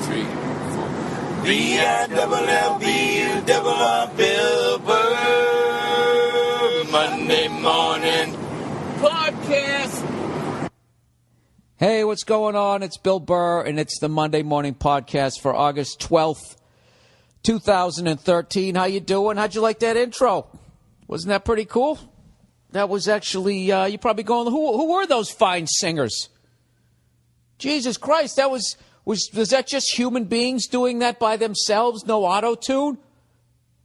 3, 4. B-I-double-L-B-U-double-R, Bill Burr, Monday morning podcast. Hey, what's going on? It's Bill Burr, and it's the Monday morning podcast for August 12th, 2013. How you doing? How'd you like that intro? Wasn't that pretty cool? That was actually, you're probably going, who were those fine singers? Jesus Christ, was that just human beings doing that by themselves? No auto-tune?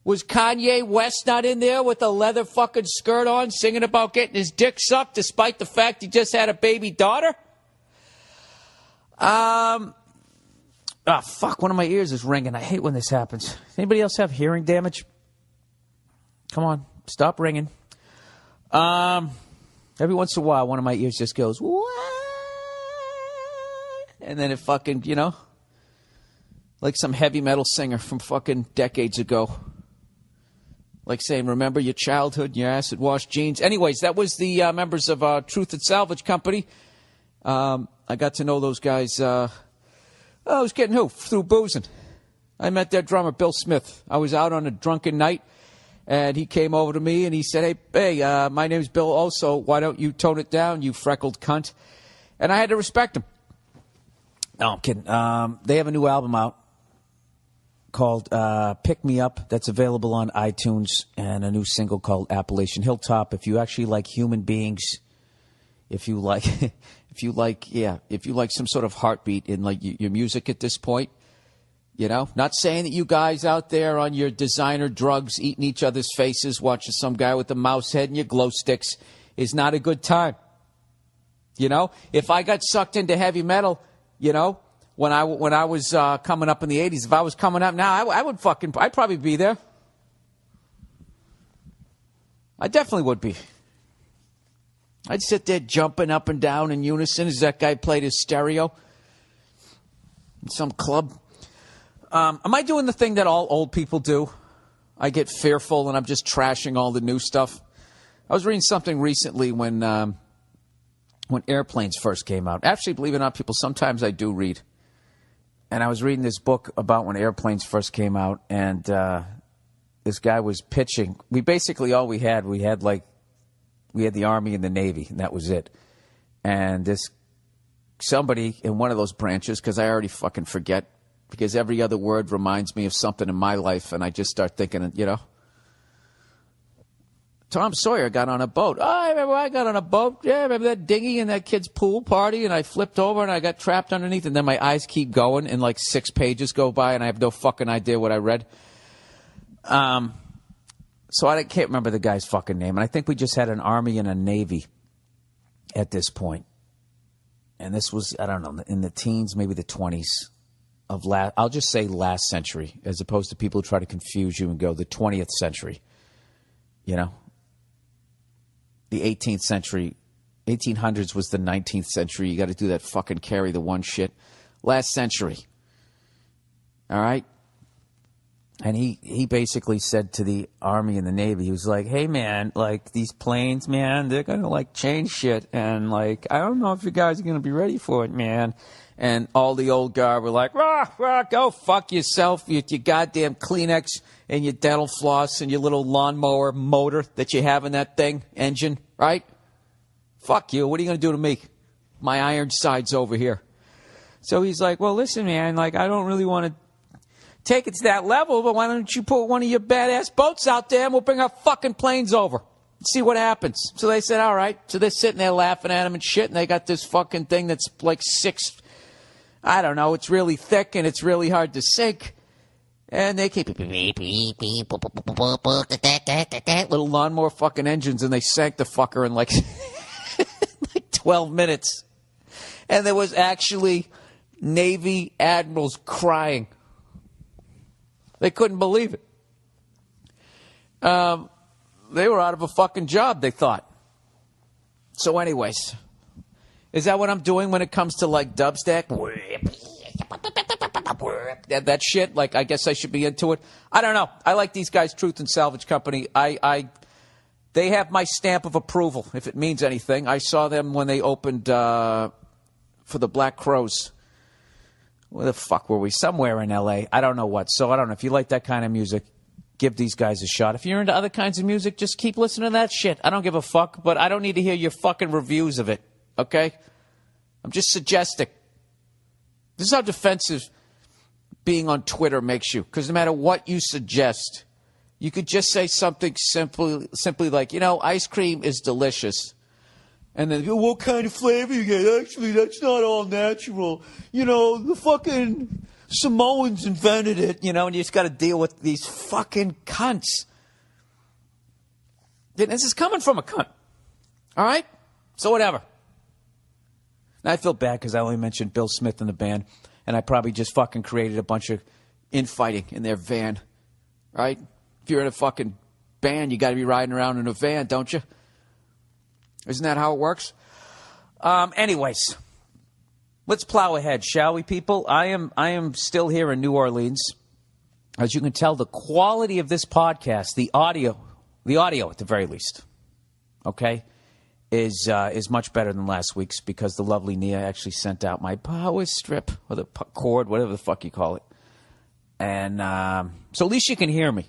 Was Kanye West not in there with a leather fucking skirt on singing about getting his dick sucked despite the fact he just had a baby daughter? Fuck, one of my ears is ringing. I hate when this happens. Anybody else have hearing damage? Come on, stop ringing. Every once in a while, one of my ears just goes, what? And then it fucking, like some heavy metal singer from fucking decades ago. Like saying, remember your childhood and your acid-wash jeans. Anyways, that was the members of Truth and Salvage Company. I got to know those guys. I was getting through boozing. I met their drummer, Bill Smith. I was out on a drunken night, and he came over to me, and he said, hey, my name's Bill also. Why don't you tone it down, you freckled cunt? And I had to respect him. No, I'm kidding. They have a new album out called Pick Me Up that's available on iTunes, and a new single called Appalachian Hilltop. If you actually like human beings, if you like some sort of heartbeat in like your music at this point, not saying that you guys out there on your designer drugs eating each other's faces, watching some guy with a mouse head and your glow sticks is not a good time. If I got sucked into heavy metal, when I was coming up in the 80s, if I was coming up now, I'd probably be there. I definitely would be. I'd sit there jumping up and down in unison as that guy played his stereo in some club. Am I doing the thing that all old people do? I get fearful and I'm just trashing all the new stuff. I was reading something recently when airplanes first came out. Actually, believe it or not, people, sometimes I do read. And I was reading this book about when airplanes first came out, and this guy was pitching. We basically, all we had the Army and the Navy, and that was it. And somebody in one of those branches, because I already fucking forget, because every other word reminds me of something in my life, and I just start thinking, Tom Sawyer got on a boat. Oh, I remember I got on a boat. Yeah, I remember that dinghy and that kid's pool party, and I flipped over and I got trapped underneath, and then my eyes keep going, and like 6 pages go by, and I have no fucking idea what I read. So I can't remember the guy's fucking name, and I think we just had an Army and a Navy at this point. And this was, I don't know, in the teens, maybe the 20s of I'll just say last century, as opposed to people who try to confuse you and go the 20th century, The 18th century, 1800s was the 19th century. You got to do that fucking carry the one shit. Last century. All right? And he basically said to the Army and the Navy, he was like, hey, man, like, these planes, man, they're going to, like, change shit. And, like, I don't know if you guys are going to be ready for it, man. And all the old guard were like, go fuck yourself, your goddamn Kleenex and your dental floss and your little lawnmower motor that you have in that thing, engine, right? Fuck you. What are you going to do to me? My iron side's over here. So he's like, well, listen, man, like, I don't really want to take it to that level, but why don't you put one of your badass boats out there and we'll bring our fucking planes over. See what happens. So they said, all right. So they're sitting there laughing at him and shit, and they got this fucking thing that's like I don't know, it's really thick and it's really hard to sink. And they keep little lawnmower fucking engines, and they sank the fucker in like 12 minutes. And there was actually Navy admirals crying. They couldn't believe it. They were out of a fucking job, they thought. So anyways, is that what I'm doing when it comes to like dubstep? That shit, like, I guess I should be into it. I don't know. I like these guys, Truth and Salvage Company. They have my stamp of approval, if it means anything. I saw them when they opened for the Black Crowes Where the fuck were we? Somewhere in L.A. I don't know what. So I don't know. If you like that kind of music, give these guys a shot. If you're into other kinds of music, just keep listening to that shit. I don't give a fuck, but I don't need to hear your fucking reviews of it, okay? I'm just suggesting. This is how defensive being on Twitter makes you. Because no matter what you suggest, you could just say something simply like, ice cream is delicious. And then, what kind of flavor you get? Actually, that's not all natural. The fucking Samoans invented it, and you just got to deal with these fucking cunts. This is coming from a cunt. All right? So whatever. Now, I feel bad because I only mentioned Bill Smith and the band, and I probably just fucking created a bunch of infighting in their van. Right? If you're in a fucking band, you got to be riding around in a van, don't you? Isn't that how it works? Anyways, let's plow ahead, shall we, people? I am still here in New Orleans. As you can tell, the quality of this podcast, the audio at the very least, okay, is much better than last week's because the lovely Nia actually sent out my power strip or the cord, whatever the fuck you call it, and so at least you can hear me.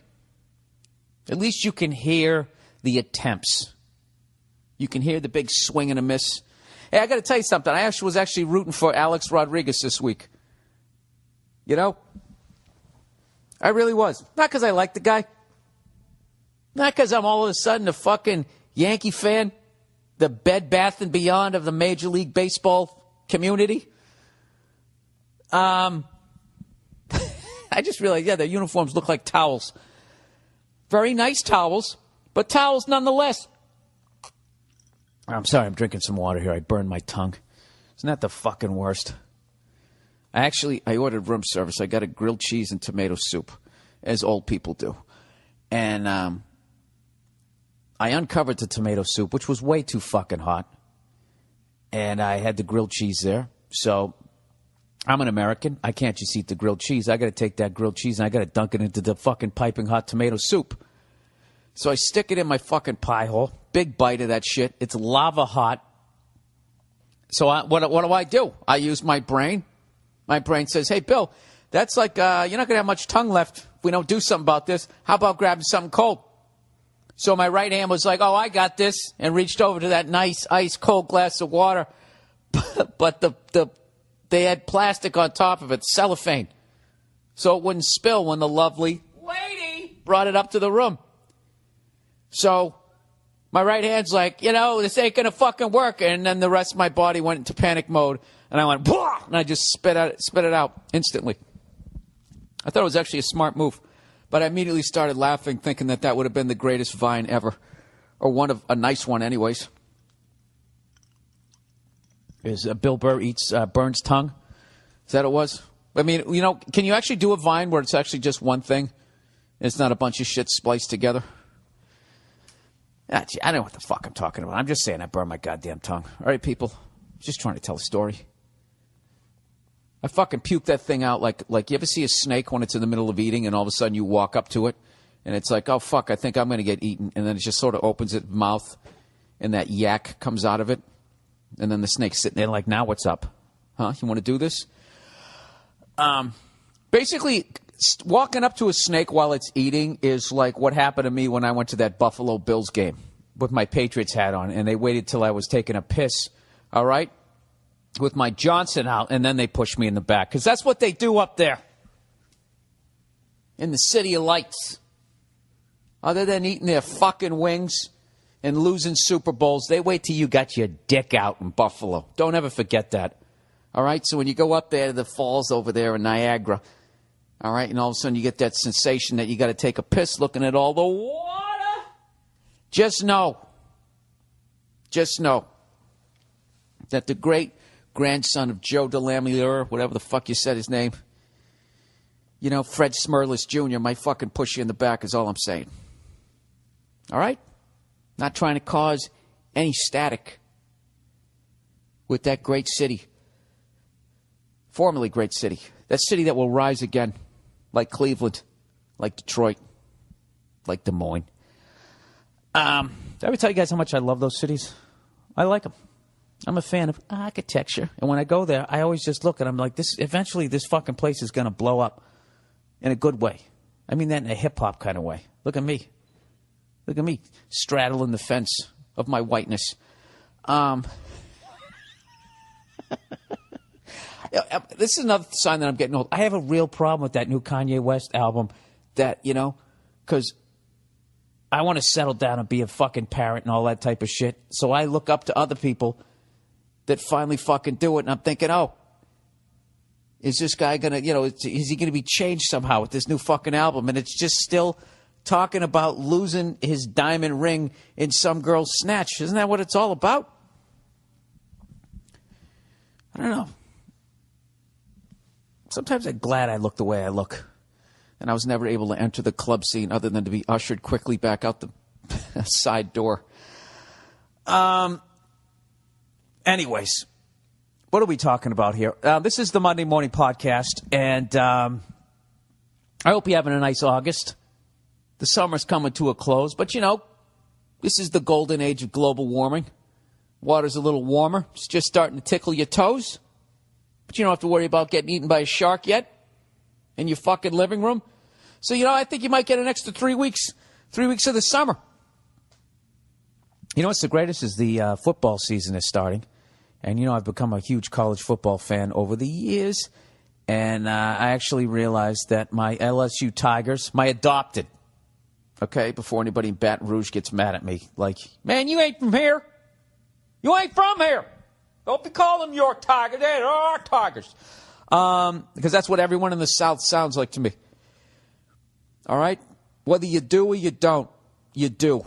At least you can hear the attempts. You can hear the big swing and a miss. Hey, I got to tell you something. I was actually rooting for Alex Rodriguez this week. I really was. Not because I like the guy. Not because I'm all of a sudden a fucking Yankee fan. The Bed Bath & Beyond of the Major League Baseball community. I just realized, their uniforms look like towels. Very nice towels, but towels nonetheless. I'm sorry, I'm drinking some water here. I burned my tongue. Isn't that the fucking worst? I ordered room service. I got a grilled cheese and tomato soup, as old people do. And I uncovered the tomato soup, which was way too fucking hot. And I had the grilled cheese there. So I'm an American. I can't just eat the grilled cheese. I got to take that grilled cheese and I got to dunk it into the fucking piping hot tomato soup. So I stick it in my fucking pie hole. Big bite of that shit. It's lava hot. So what do? I use my brain. My brain says, hey, Bill, that's like you're not going to have much tongue left if we don't do something about this. How about grabbing something cold? So my right hand was like, oh, I got this, and reached over to that nice ice-cold glass of water. But they had plastic on top of it, cellophane, so it wouldn't spill when the lovely lady brought it up to the room. So my right hand's like, this ain't going to fucking work. And then the rest of my body went into panic mode. And I went, "Bwah!" And I just spit it out instantly. I thought it was actually a smart move. But I immediately started laughing, thinking that would have been the greatest vine ever. Or a nice one anyways. Is Bill Burr burns tongue? Is that what it was? I mean, can you actually do a vine where it's actually just one thing? It's not a bunch of shit spliced together? I don't know what the fuck I'm talking about. I'm just saying I burned my goddamn tongue. All right, people. Just trying to tell a story. I fucking puked that thing out like you ever see a snake when it's in the middle of eating and all of a sudden you walk up to it and it's like, oh, fuck, I think I'm going to get eaten. And then it just sort of opens its mouth and that yak comes out of it. And then the snake's sitting there like, now what's up? Huh? You want to do this? Basically, walking up to a snake while it's eating is like what happened to me when I went to that Buffalo Bills game with my Patriots hat on, and they waited till I was taking a piss, all right, with my Johnson out, and then they pushed me in the back, because that's what they do up there in the City of Lights. Other than eating their fucking wings and losing Super Bowls, they wait till you got your dick out in Buffalo. Don't ever forget that, all right? So when you go up there to the falls over there in Niagara, all right, and all of a sudden you get that sensation that you got to take a piss looking at all the water. Just know that the great grandson of Joe DeLamiere, whatever the fuck you said his name, Fred Smirlis Jr. might fucking push you in the back is all I'm saying. All right? Not trying to cause any static with that great city. Formerly great city. That city that will rise again. Like Cleveland, like Detroit, like Des Moines. Did I ever tell you guys how much I love those cities? I like them. I'm a fan of architecture. And when I go there, I always just look and I'm like, eventually this fucking place is going to blow up in a good way. I mean that in a hip-hop kind of way. Look at me. Look at me straddling the fence of my whiteness. This is another sign that I'm getting old. I have a real problem with that new Kanye West album that, because I want to settle down and be a fucking parent and all that type of shit. So I look up to other people that finally fucking do it. And I'm thinking, oh, is this guy going to, is he going to be changed somehow with this new fucking album? And it's just still talking about losing his diamond ring in some girl's snatch. Isn't that what it's all about? I don't know. Sometimes I'm glad I look the way I look. And I was never able to enter the club scene other than to be ushered quickly back out the side door. Anyways, what are we talking about here? This is the Monday Morning Podcast, and I hope you're having a nice August. The summer's coming to a close, but this is the golden age of global warming. Water's a little warmer. It's just starting to tickle your toes. But you don't have to worry about getting eaten by a shark yet in your fucking living room. So, I think you might get an extra 3 weeks. 3 weeks of the summer. What's the greatest is the football season is starting. And, I've become a huge college football fan over the years. And I actually realized that my LSU Tigers, my adopted, okay, before anybody in Baton Rouge gets mad at me, like, man, you ain't from here. You ain't from here. Don't be calling them your Tigers. They're our Tigers. Because that's what everyone in the South sounds like to me. All right? Whether you do or you don't, you do.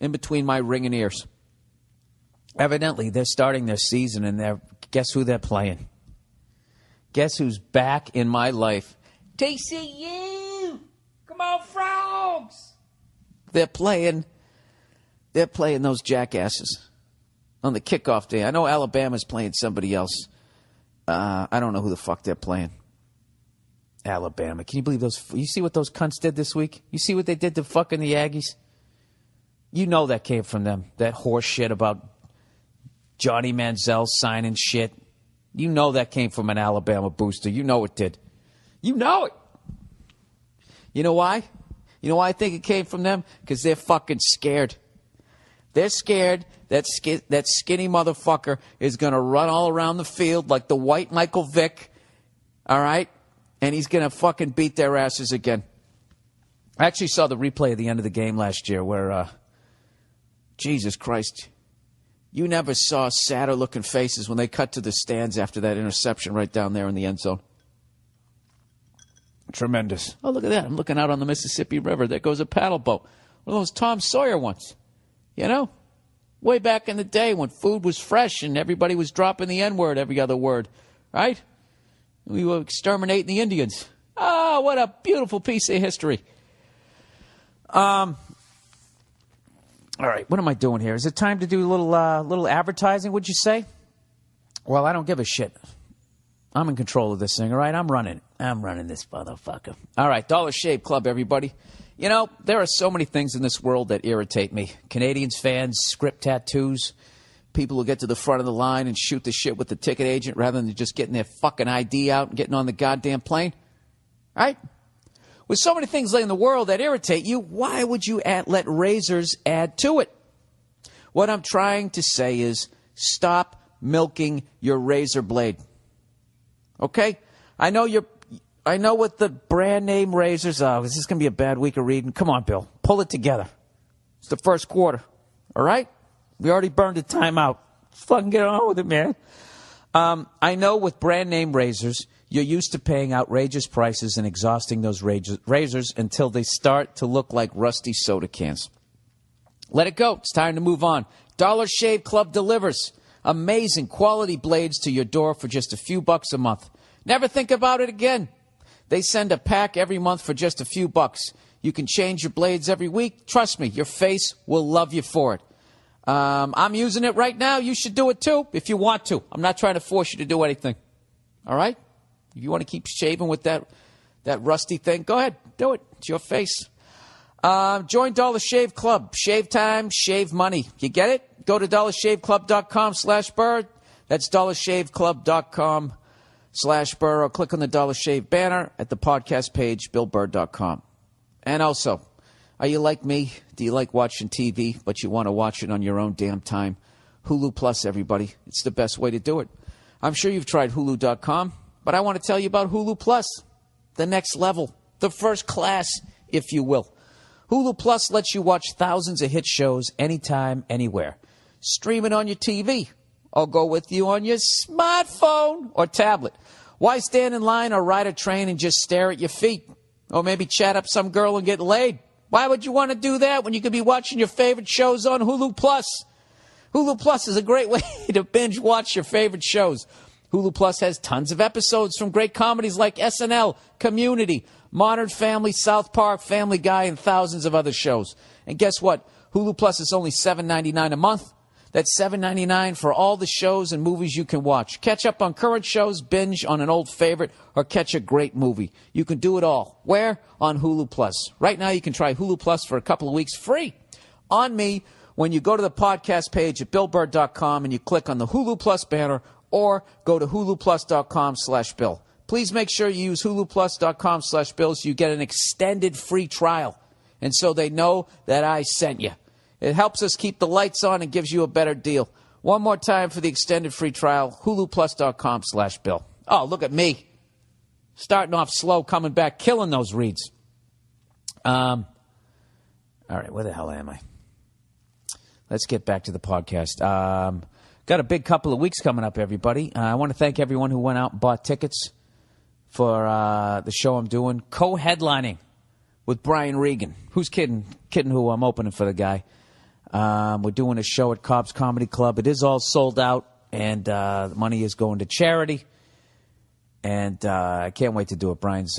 In between my ringing ears. Evidently, they're starting their season, and guess who they're playing? Guess who's back in my life? TCU! Come on, Frogs! They're playing those jackasses on the kickoff day. I know Alabama's playing somebody else. I don't know who the fuck they're playing. Alabama. Can you believe those? You see what those cunts did this week? You see what they did to fucking the Aggies? You know that came from them. That horse shit about Johnny Manziel signing shit. You know that came from an Alabama booster. You know it did. You know it. You know why? You know why I think it came from them? Because they're fucking scared. They're scared that skinny motherfucker is going to run all around the field like the white Michael Vick, all right? And he's going to fucking beat their asses again. I actually saw the replay at the end of the game last year where, Jesus Christ, you never saw sadder-looking faces when they cut to the stands after that interception right down there in the end zone. Tremendous. Oh, look at that. I'm looking out on the Mississippi River. There goes a paddle boat. One of those Tom Sawyer ones. Way back in the day when food was fresh and everybody was dropping the N-word every other word, right? We were exterminating the Indians. Oh, what a beautiful piece of history. All right, what am I doing here? Is it time to do a little advertising, would you say? Well, I don't give a shit. I'm in control of this thing, all right? I'm running this motherfucker. All right, Dollar Shave Club, everybody. There are so many things in this world that irritate me. Canadians fans, script tattoos, people who get to the front of the line and shoot the shit with the ticket agent rather than just getting their fucking ID out and getting on the goddamn plane. Right? With so many things in the world that irritate you, why would you let razors add to it? What I'm trying to say is stop milking your razor blade. Okay? I know what the brand name razors are. This is going to be a bad week of reading. Come on, Bill. Pull it together. It's the first quarter. All right? We already burned the time out. Let's fucking get on with it, man. I know with brand name razors, you're used to paying outrageous prices and exhausting those razors until they start to look like rusty soda cans. Let it go. It's time to move on. Dollar Shave Club delivers amazing quality blades to your door for just a few bucks a month. Never think about it again. They send a pack every month for just a few bucks. You can change your blades every week. Trust me, your face will love you for it. I'm using it right now. You should do it too if you want to. I'm not trying to force you to do anything. All right? If you want to keep shaving with that rusty thing, go ahead. Do it. It's your face. Join Dollar Shave Club. Shave time, shave money. You get it? Go to dollarshaveclub.com/Burr. That's dollarshaveclub.com/Burr. Or click on the Dollar Shave banner at the podcast page, billburr.com. And also, are you like me? Do you like watching TV, but you want to watch it on your own damn time? Hulu Plus, everybody. It's the best way to do it. I'm sure you've tried Hulu.com, but I want to tell you about Hulu Plus. The next level. The first class, if you will. Hulu Plus lets you watch thousands of hit shows anytime, anywhere. Stream it on your TV. Or go with you on your smartphone or tablet. Why stand in line or ride a train and just stare at your feet? Or maybe chat up some girl and get laid? Why would you want to do that when you could be watching your favorite shows on Hulu Plus? Hulu Plus is a great way to binge watch your favorite shows. Hulu Plus has tons of episodes from great comedies like SNL, Community, Modern Family, South Park, Family Guy, and thousands of other shows. And guess what? Hulu Plus is only $7.99 a month. That's $7.99 for all the shows and movies you can watch. Catch up on current shows, binge on an old favorite, or catch a great movie. You can do it all. Where? On Hulu Plus. Right now, you can try Hulu Plus for a couple of weeks free. On me, when you go to the podcast page at billburr.com and you click on the Hulu Plus banner, or go to huluplus.com/Bill. Please make sure you use huluplus.com/Bill so you get an extended free trial. And so they know that I sent you. It helps us keep the lights on and gives you a better deal. One more time for the extended free trial, huluplus.com/Bill. Oh, look at me. Starting off slow, coming back, killing those reads. All right, where the hell am I? Let's get back to the podcast. Got a big couple of weeks coming up, everybody. I want to thank everyone who went out and bought tickets for the show I'm doing. Co-headlining with Brian Regan. Who's kidding? Kidding who? I'm opening for the guy. We're doing a show at Cobb's Comedy Club. It is all sold out, and the money is going to charity. And I can't wait to do it. Brian's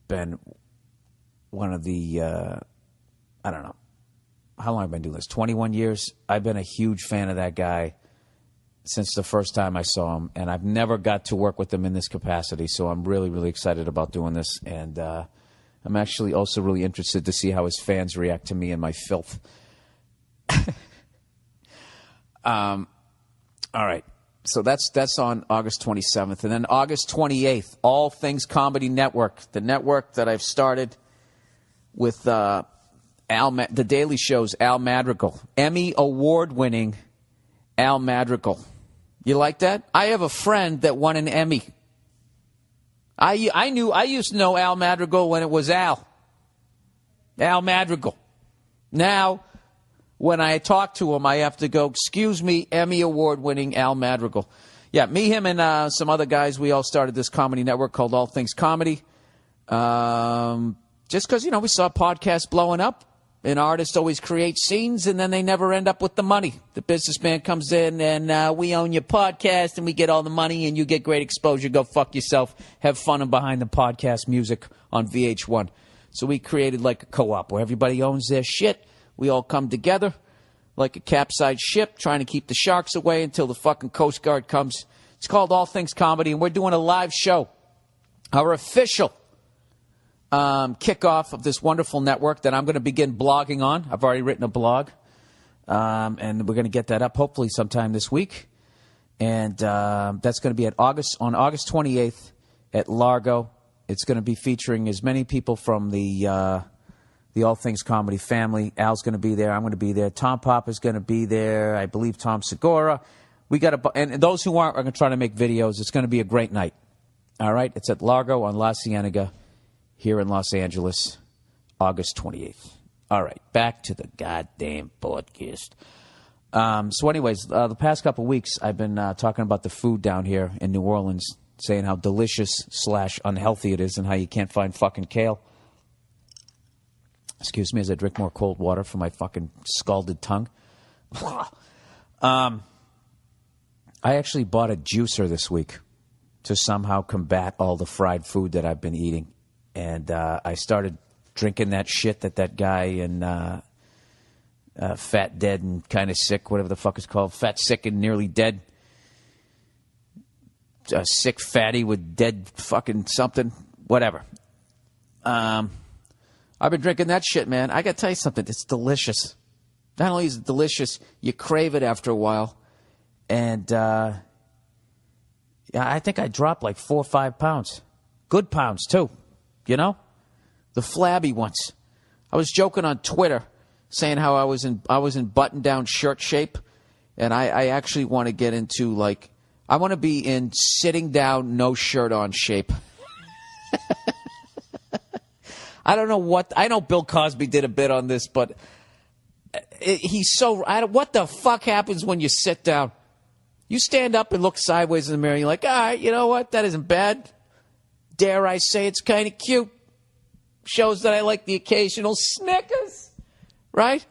been one of the, I don't know, how long have I been doing this? 21 years? I've been a huge fan of that guy since the first time I saw him, and I've never got to work with him in this capacity, so I'm really, really excited about doing this. And I'm actually also really interested to see how his fans react to me and my filth. All right. So that's on August 27th. And then August 28th, All Things Comedy Network, the network that I've started with the Daily Show's Al Madrigal, Emmy award-winning Al Madrigal. You like that? I have a friend that won an Emmy. I used to know Al Madrigal when it was Al Madrigal. Now, when I talk to him, I have to go, excuse me, Emmy award-winning Al Madrigal. Yeah, me, him, and some other guys, we all started this comedy network called All Things Comedy. Just because, we saw podcasts blowing up. An artist always creates scenes, and then they never end up with the money. The businessman comes in, and we own your podcast, and we get all the money, and you get great exposure. Go fuck yourself. Have fun and behind the podcast music on VH1. So we created like a co-op where everybody owns their shit. We all come together like a capsized ship trying to keep the sharks away until the fucking Coast Guard comes. It's called All Things Comedy, and we're doing a live show. Our official kickoff of this wonderful network that I'm going to begin blogging on. I've already written a blog, and we're going to get that up hopefully sometime this week. And that's going to be on August 28th at Largo. It's going to be featuring as many people from the All Things Comedy family. Al's going to be there. I'm going to be there. Tom Pop is going to be there. I believe Tom Segura. And those who aren't are going to try to make videos. It's going to be a great night. All right? It's at Largo on La Cienega here in Los Angeles, August 28th. All right, back to the goddamn podcast. So anyways, the past couple of weeks, I've been talking about the food down here in New Orleans, saying how delicious / unhealthy it is and how you can't find fucking kale. Excuse me as I drink more cold water for my fucking scalded tongue. I actually bought a juicer this week to somehow combat all the fried food that I've been eating. And I started drinking that shit that guy in Fat, Dead, and Kind of Sick, whatever the fuck it's called. Fat, Sick, and Nearly Dead. Sick fatty with dead fucking something. Whatever. I've been drinking that shit, man. I got to tell you something. It's delicious. Not only is it delicious, you crave it after a while. And yeah, I think I dropped like 4 or 5 pounds. Good pounds, too. You know? The flabby ones. I was joking on Twitter saying how I was in button-down shirt shape. And I actually want to get into, like, I want to be in sitting down, no shirt on shape. I don't know what, I know Bill Cosby did a bit on this, but he's so, what the fuck happens when you sit down? You stand up and look sideways in the mirror, and you're like, all right, you know what, that isn't bad. Dare I say it's kind of cute. Shows that I like the occasional Snickers, right?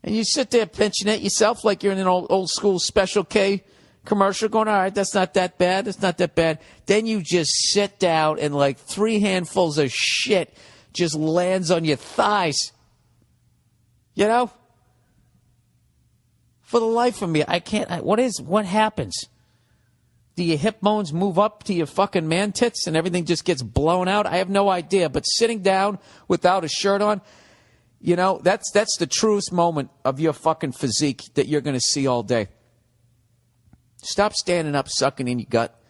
And you sit there pinching at yourself like you're in an old school Special K commercial going, all right, that's not that bad. That's not that bad. Then you just sit down and like 3 handfuls of shit just lands on your thighs. You know? For the life of me, I can't. What happens? Do your hip bones move up to your fucking man tits and everything just gets blown out? I have no idea. But sitting down without a shirt on, you know, that's the truest moment of your fucking physique that you're going to see all day. Stop standing up, sucking in your gut.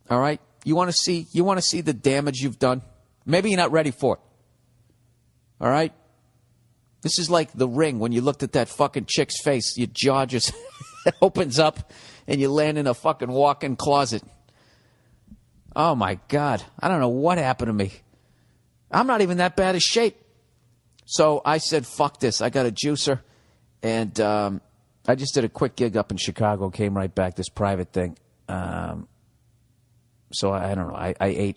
All right? You want to see the damage you've done? Maybe you're not ready for it. All right? This is like The Ring. When you looked at that fucking chick's face, your jaw just opens up and you land in a fucking walk-in closet. Oh, my God. I don't know what happened to me. I'm not even that bad a shape. So I said, fuck this. I got a juicer. And I just did a quick gig up in Chicago, came right back, this private thing. So I don't know. I ate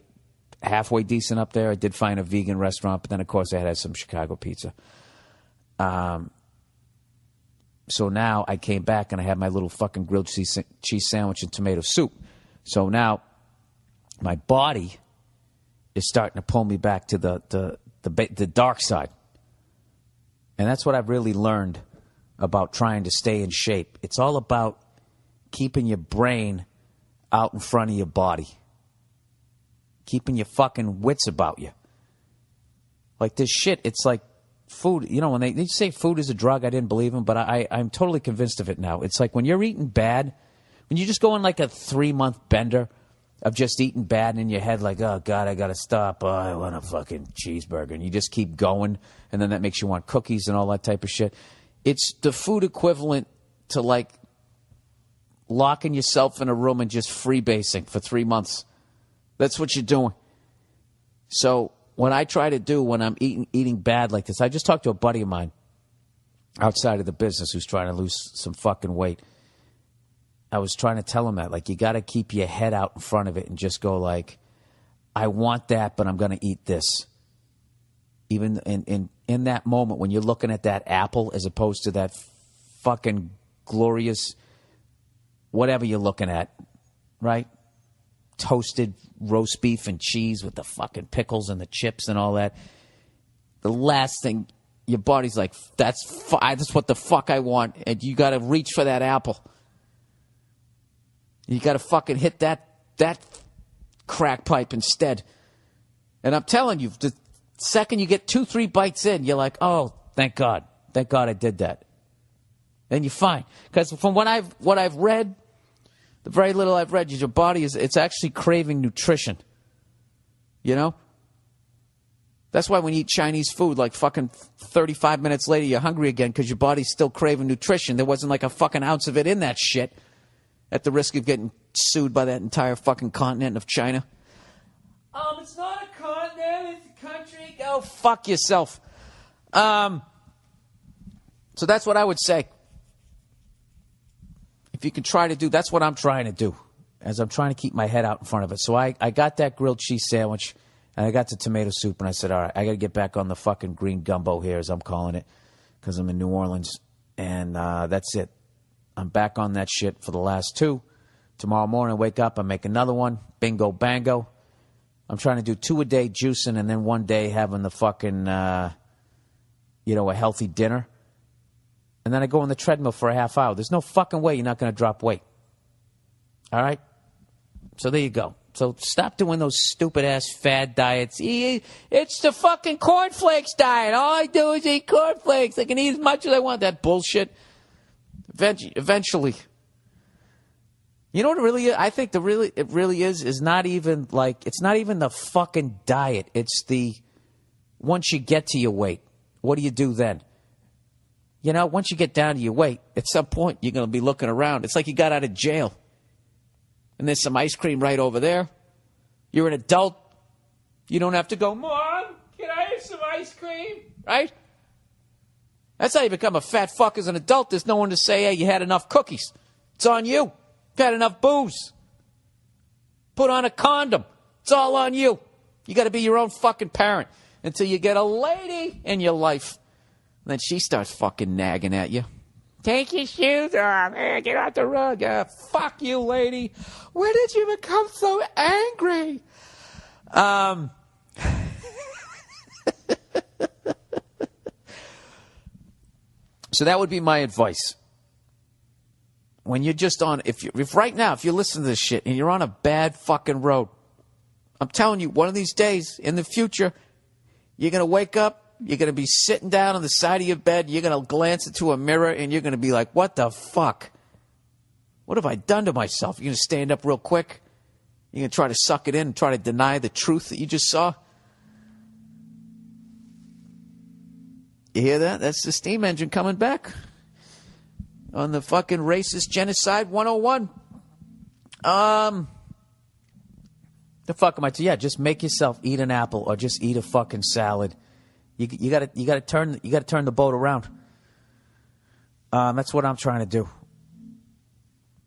halfway decent up there. I did find a vegan restaurant, but then, of course, I had some Chicago pizza. So now I came back and I had my little fucking grilled cheese sandwich and tomato soup. So now my body is starting to pull me back to the dark side. And that's what I've really learned about trying to stay in shape. It's all about keeping your brain out in front of your body. Keeping your fucking wits about you. Like this shit, it's like food. You know, when they say food is a drug, I didn't believe them, but I'm totally convinced of it now. It's like when you're eating bad, when you just go on like a 3-month bender of just eating bad and in your head like, oh, God, I got to stop. Oh, I want a fucking cheeseburger. And you just keep going, and then that makes you want cookies and all that type of shit. It's the food equivalent to like locking yourself in a room and just freebasing for 3 months. That's what you're doing. So what I try to do when I'm eating bad like this, I just talked to a buddy of mine outside of the business who's trying to lose some fucking weight. I was trying to tell him that, like, you got to keep your head out in front of it and just go like, I want that, but I'm going to eat this. Even in that moment when you're looking at that apple as opposed to that fucking glorious whatever you're looking at, right? Toasted roast beef and cheese with the fucking pickles and the chips and all that. The last thing, your body's like, that's what the fuck I want. And you got to reach for that apple. You got to fucking hit that crack pipe instead. And I'm telling you, the second you get 2-3 bites in, you're like, oh, thank God. Thank God I did that. Then you're fine. Because from what I've read, the very little I've read, your body it's actually craving nutrition. You know? That's why when you eat Chinese food, like fucking 35 minutes later, you're hungry again because your body's still craving nutrition. There wasn't like a fucking ounce of it in that shit. At the risk of getting sued by that entire fucking continent of China. It's not a continent, it's a country. Go fuck yourself. So that's what I would say. If you can try to do, that's what I'm trying to do, as I'm trying to keep my head out in front of it. So I got that grilled cheese sandwich, and I got the tomato soup, and I said, all right, I got to get back on the fucking green gumbo here, as I'm calling it, because I'm in New Orleans, and that's it. I'm back on that shit for the last 2. Tomorrow morning, I wake up, I make another one. Bingo, bango. I'm trying to do 2 a day juicing and then 1 day having the fucking, a healthy dinner. And then I go on the treadmill for a half hour. There's no fucking way you're not going to drop weight. All right? So there you go. So stop doing those stupid-ass fad diets. It's the fucking cornflakes diet. All I do is eat cornflakes. I can eat as much as I want. That bullshit. Eventually. You know what it really is? I think it really is not even like, it's not even the fucking diet. It's the, once you get to your weight, what do you do then? You know, once you get down to your weight, at some point you're going to be looking around. It's like you got out of jail. And there's some ice cream right over there. You're an adult. You don't have to go, Mom, can I have some ice cream? Right? That's how you become a fat fuck as an adult. There's no one to say, hey, you had enough cookies. It's on you. You've had enough booze. Put on a condom. It's all on you. You got to be your own fucking parent until you get a lady in your life. And then she starts fucking nagging at you. Take your shoes off. Get out the rug. Fuck you, lady. When did you become so angry? So that would be my advice. When you're just on, if right now, if you listen to this shit and you're on a bad fucking road, I'm telling you, one of these days in the future, you're going to wake up. You're going to be sitting down on the side of your bed. You're going to glance into a mirror, and you're going to be like, what the fuck? What have I done to myself? You're going to stand up real quick. You're going to try to suck it in and try to deny the truth that you just saw. You hear that? That's the steam engine coming back on the fucking racist genocide 101. The fuck am I? Yeah, just make yourself eat an apple or just eat a fucking salad. You gotta turn the boat around. That's what I'm trying to do.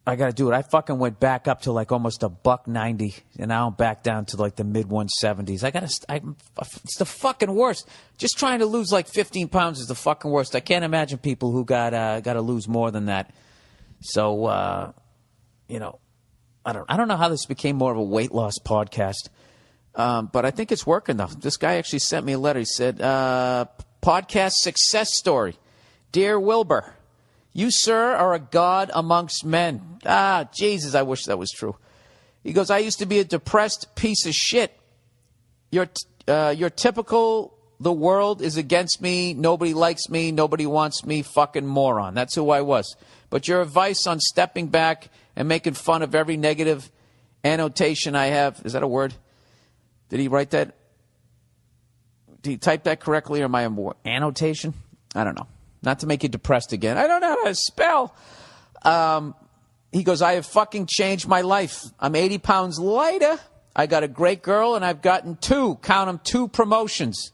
I gotta do it. I fucking went back up to like almost $1.90, and now I'm back down to like the mid 170s. It's the fucking worst. Just trying to lose like 15 pounds is the fucking worst. I can't imagine people who gotta lose more than that. So you know, I don't know how this became more of a weight loss podcast. But I think it's working, though. This guy actually sent me a letter. He said, podcast success story. Dear Wilbur, you, sir, are a god amongst men. Ah, Jesus, I wish that was true. He goes, I used to be a depressed piece of shit. You're typical, the world is against me, nobody likes me, nobody wants me, fucking moron. That's who I was. But your advice on stepping back and making fun of every negative annotation I have, is that a word? Did he write that? Did he type that correctly, or am I a more annotation? I don't know. Not to make you depressed again. I don't know how to spell. He goes, I have fucking changed my life. I'm 80 pounds lighter. I got a great girl, and I've gotten two promotions.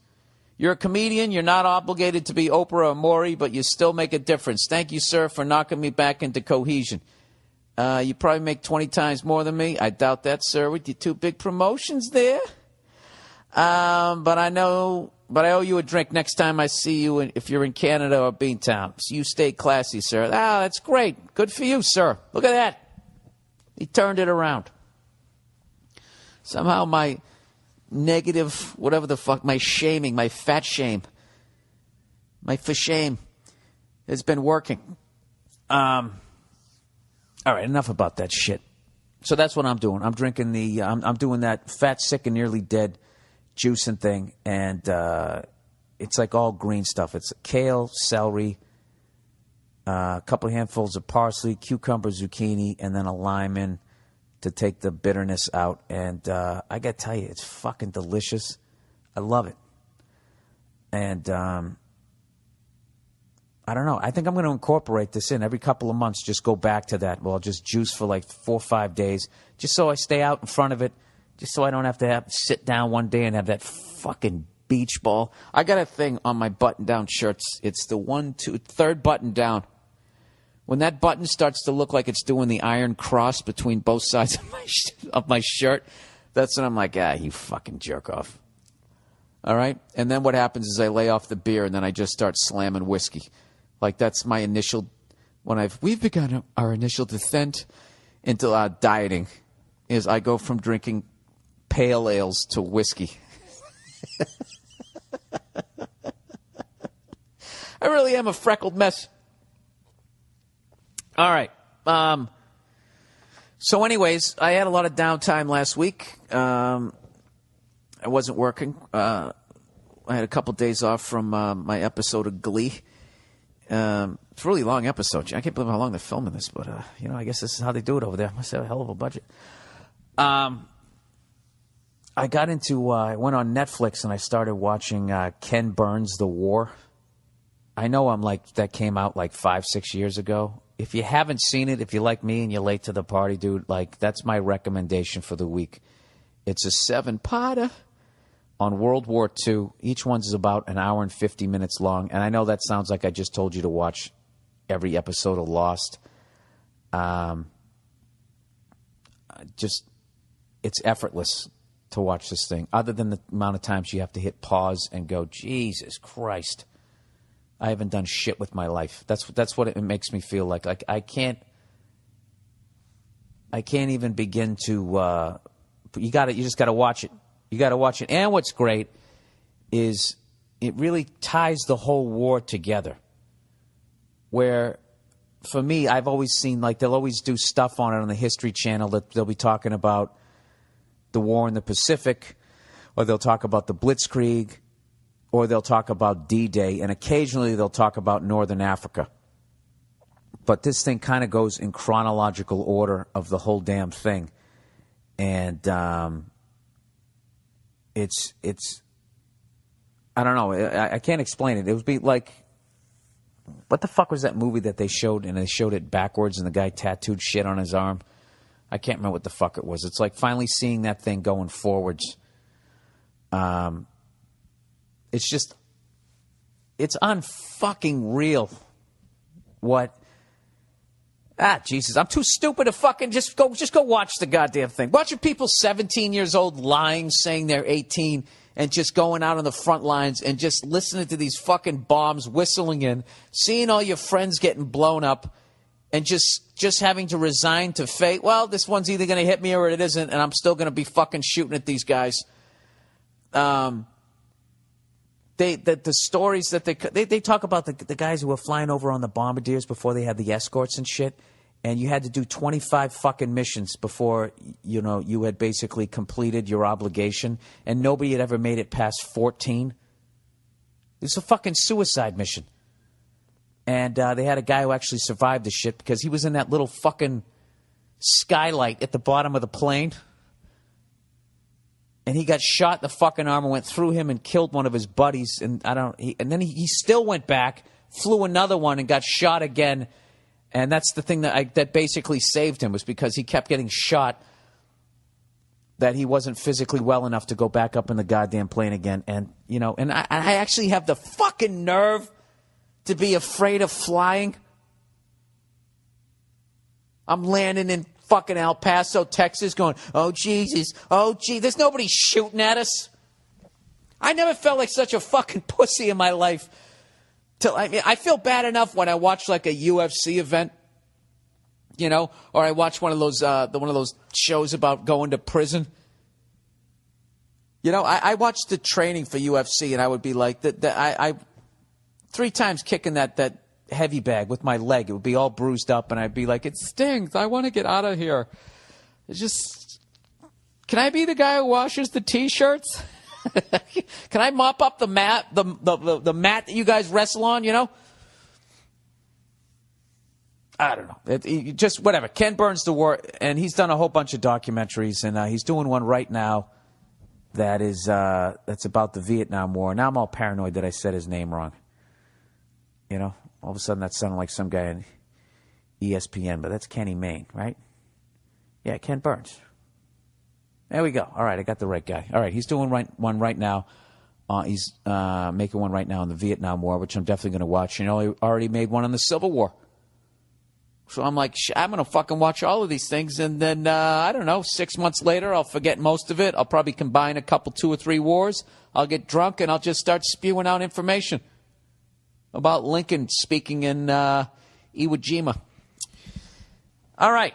You're a comedian. You're not obligated to be Oprah or Maury, but you still make a difference. Thank you, sir, for knocking me back into cohesion. You probably make 20 times more than me. I doubt that, sir, with your 2 big promotions there. But I owe you a drink next time I see you if you're in Canada or Beantown. So you stay classy, sir. Ah, that's great. Good for you, sir. Look at that. He turned it around. Somehow my negative, whatever the fuck, my shaming, my fat shame, my for shame has been working. All right, enough about that shit. So that's what I'm doing. I'm drinking I'm doing that fat, sick, and nearly dead juicing thing, and it's like all green stuff. It's kale, celery, a couple handfuls of parsley, cucumber, zucchini, and then a lime in to take the bitterness out. And I got to tell you, it's fucking delicious. I love it. And I don't know. I think I'm going to incorporate this in every couple of months. Just go back to that. Well, I'll just juice for like 4 or 5 days, just so I stay out in front of it. Just so I don't have to sit down one day and have that fucking beach ball. I got a thing on my button-down shirts. It's the third button down. When that button starts to look like it's doing the iron cross between both sides of my shirt, that's when I'm like, you fucking jerk off. All right? And then what happens is I lay off the beer, and then I just start slamming whiskey. Like, that's my initial, we've begun our initial descent into dieting, is I go from drinking pale ales to whiskey. I really am a freckled mess. All right. So anyways, I had a lot of downtime last week. I wasn't working. I had a couple days off from my episode of Glee. It's a really long episode. I can't believe how long they're filming this, but I guess this is how they do it over there. Must have a hell of a budget. I went on Netflix and I started watching Ken Burns' The War. I know that came out like 5-6 years ago. If you haven't seen it, if you're like me and you're late to the party, dude, that's my recommendation for the week. It's a 7-parter on World War II. Each one's about an hour and 50 minutes long. And I know that sounds like I just told you to watch every episode of Lost. It's effortless to watch this thing, other than the amount of times you have to hit pause and go, Jesus Christ, I haven't done shit with my life. That's what it makes me feel like. Like I can't even begin to. You just got to watch it. You got to watch it. And what's great is it really ties the whole war together. Where, for me, I've always seen they'll always do stuff on it on the History Channel that they'll be talking about the war in the Pacific, or they'll talk about the Blitzkrieg, or they'll talk about D-Day, and occasionally they'll talk about Northern Africa. But this thing kind of goes in chronological order of the whole damn thing. And it's I don't know. I can't explain it. It would be like, what the fuck was that movie that they showed, and they showed it backwards and the guy tattooed shit on his arm? I can't remember what the fuck it was. It's like finally seeing that thing going forwards. It's unfucking real. What? Jesus, I'm too stupid to fucking just go watch the goddamn thing. Watching people 17 years old lying, saying they're 18, and just going out on the front lines and just listening to these fucking bombs whistling in, seeing all your friends getting blown up, and just having to resign to fate. Well, this one's either going to hit me or it isn't, and I'm still going to be fucking shooting at these guys. The stories that they talk about the guys who were flying over on the bombardiers before they had the escorts and shit, and you had to do 25 fucking missions before you had basically completed your obligation, and nobody had ever made it past 14. It's a fucking suicide mission. And they had a guy who actually survived the shit because he was in that little fucking skylight at the bottom of the plane. And he got shot in the fucking arm and went through him and killed one of his buddies. And then he still went back, flew another one, and got shot again. And that's the thing that basically saved him, was because he kept getting shot, that he wasn't physically well enough to go back up in the goddamn plane again. And I actually have the fucking nerve to be afraid of flying. I'm landing in fucking El Paso, Texas, going, oh, Jesus, oh, gee, there's nobody shooting at us. I never felt like such a fucking pussy in my life. I feel bad enough when I watch like a UFC event, or I watch one of those shows about going to prison. I watched the training for UFC, and I would be like, I 3 times kicking that heavy bag with my leg. It would be all bruised up, and I'd be like, it stings. I want to get out of here. Can I be the guy who washes the T-shirts? Can I mop up the mat, the mat that you guys wrestle on, I don't know. Just whatever. Ken Burns' The War, and he's done a whole bunch of documentaries, and he's doing one right now that's about the Vietnam War. Now I'm all paranoid that I said his name wrong. All of a sudden that sounded like some guy on ESPN, but that's Kenny Mayne, right? Yeah, Ken Burns. There we go. All right, I got the right guy. All right, he's doing one right now. He's making one right now on the Vietnam War, which I'm definitely going to watch. He already made one on the Civil War. So I'm like, I'm going to fucking watch all of these things, and then, I don't know, 6 months later, I'll forget most of it. I'll probably combine a couple, 2 or 3 wars. I'll get drunk, and I'll just start spewing out information about Lincoln speaking in Iwo Jima. All right.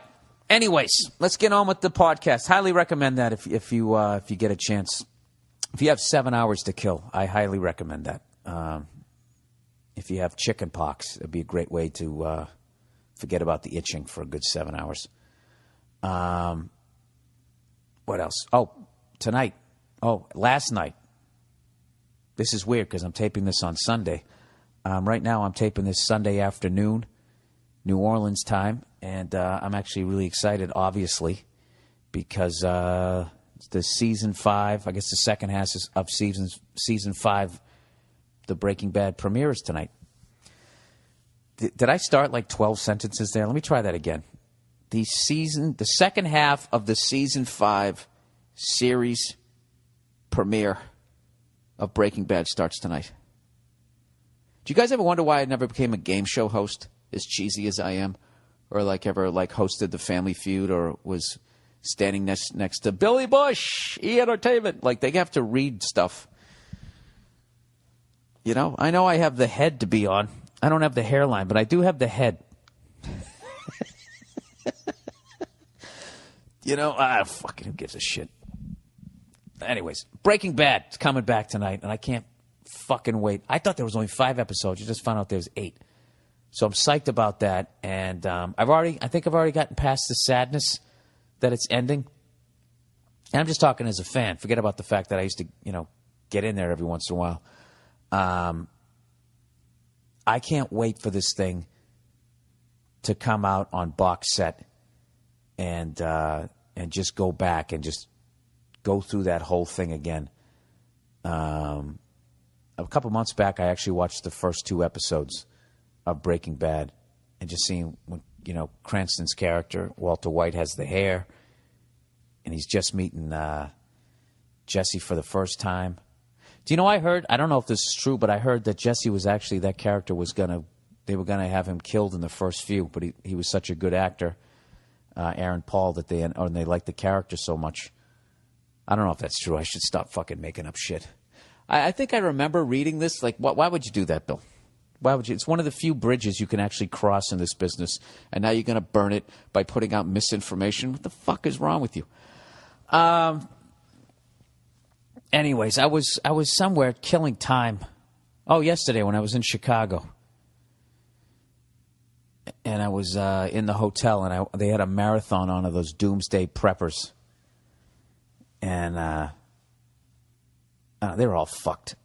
Anyways, let's get on with the podcast. Highly recommend that if you get a chance. If you have 7 hours to kill, I highly recommend that. If you have chicken pox, it'd be a great way to forget about the itching for a good 7 hours. What else? Oh, tonight. Oh, last night. This is weird because I'm taping this on Sunday. Right now I'm taping this Sunday afternoon, New Orleans time, and I'm actually really excited, obviously, because the season 5, I guess the second half of season 5, the Breaking Bad premiere is tonight. Did I start like 12 sentences there? Let me try that again. The second half of the season 5 series premiere of Breaking Bad starts tonight. Do you guys ever wonder why I never became a game show host, as cheesy as I am, or ever hosted the Family Feud, or was standing next to Billy Bush, E! Entertainment? They have to read stuff. I know I have the head to be on. I don't have the hairline, but I do have the head. Fucking who gives a shit? Anyways, Breaking Bad is coming back tonight, and I can't fucking wait. I thought there was only 5 episodes. You just found out there was 8. So I'm psyched about that, and I think I've already gotten past the sadness that it's ending. And I'm just talking as a fan. Forget about the fact that I used to, get in there every once in a while. I can't wait for this thing to come out on box set and just go back and just go through that whole thing again. A couple months back, I actually watched the first 2 episodes of Breaking Bad, and just seeing, Cranston's character, Walter White, has the hair, and he's just meeting Jesse for the first time. Do you know, I don't know if this is true, but I heard that Jesse was actually, that character they were going to have him killed in the first few, but he was such a good actor, Aaron Paul, that they liked the character so much. I don't know if that's true. I should stop fucking making up shit. I think I remember reading this. Why would you do that, Bill? Why would you? It's one of the few bridges you can actually cross in this business, and now you're going to burn it by putting out misinformation. What the fuck is wrong with you? Anyways, I was somewhere killing time. Oh, yesterday when I was in Chicago, and I was in the hotel, and they had a marathon on of those doomsday preppers, and they were all fucked.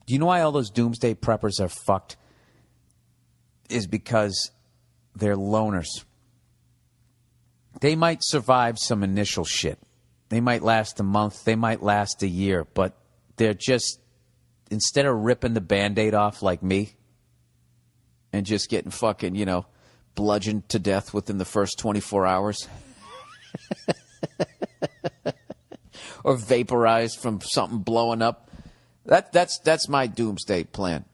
Do you know why all those doomsday preppers are fucked? Is because they're loners. They might survive some initial shit. They might last a month. They might last a year. But they're just, instead of ripping the Band-Aid off like me and just getting fucking, bludgeoned to death within the first 24 hours or vaporized from something blowing up, that's my doomsday plan.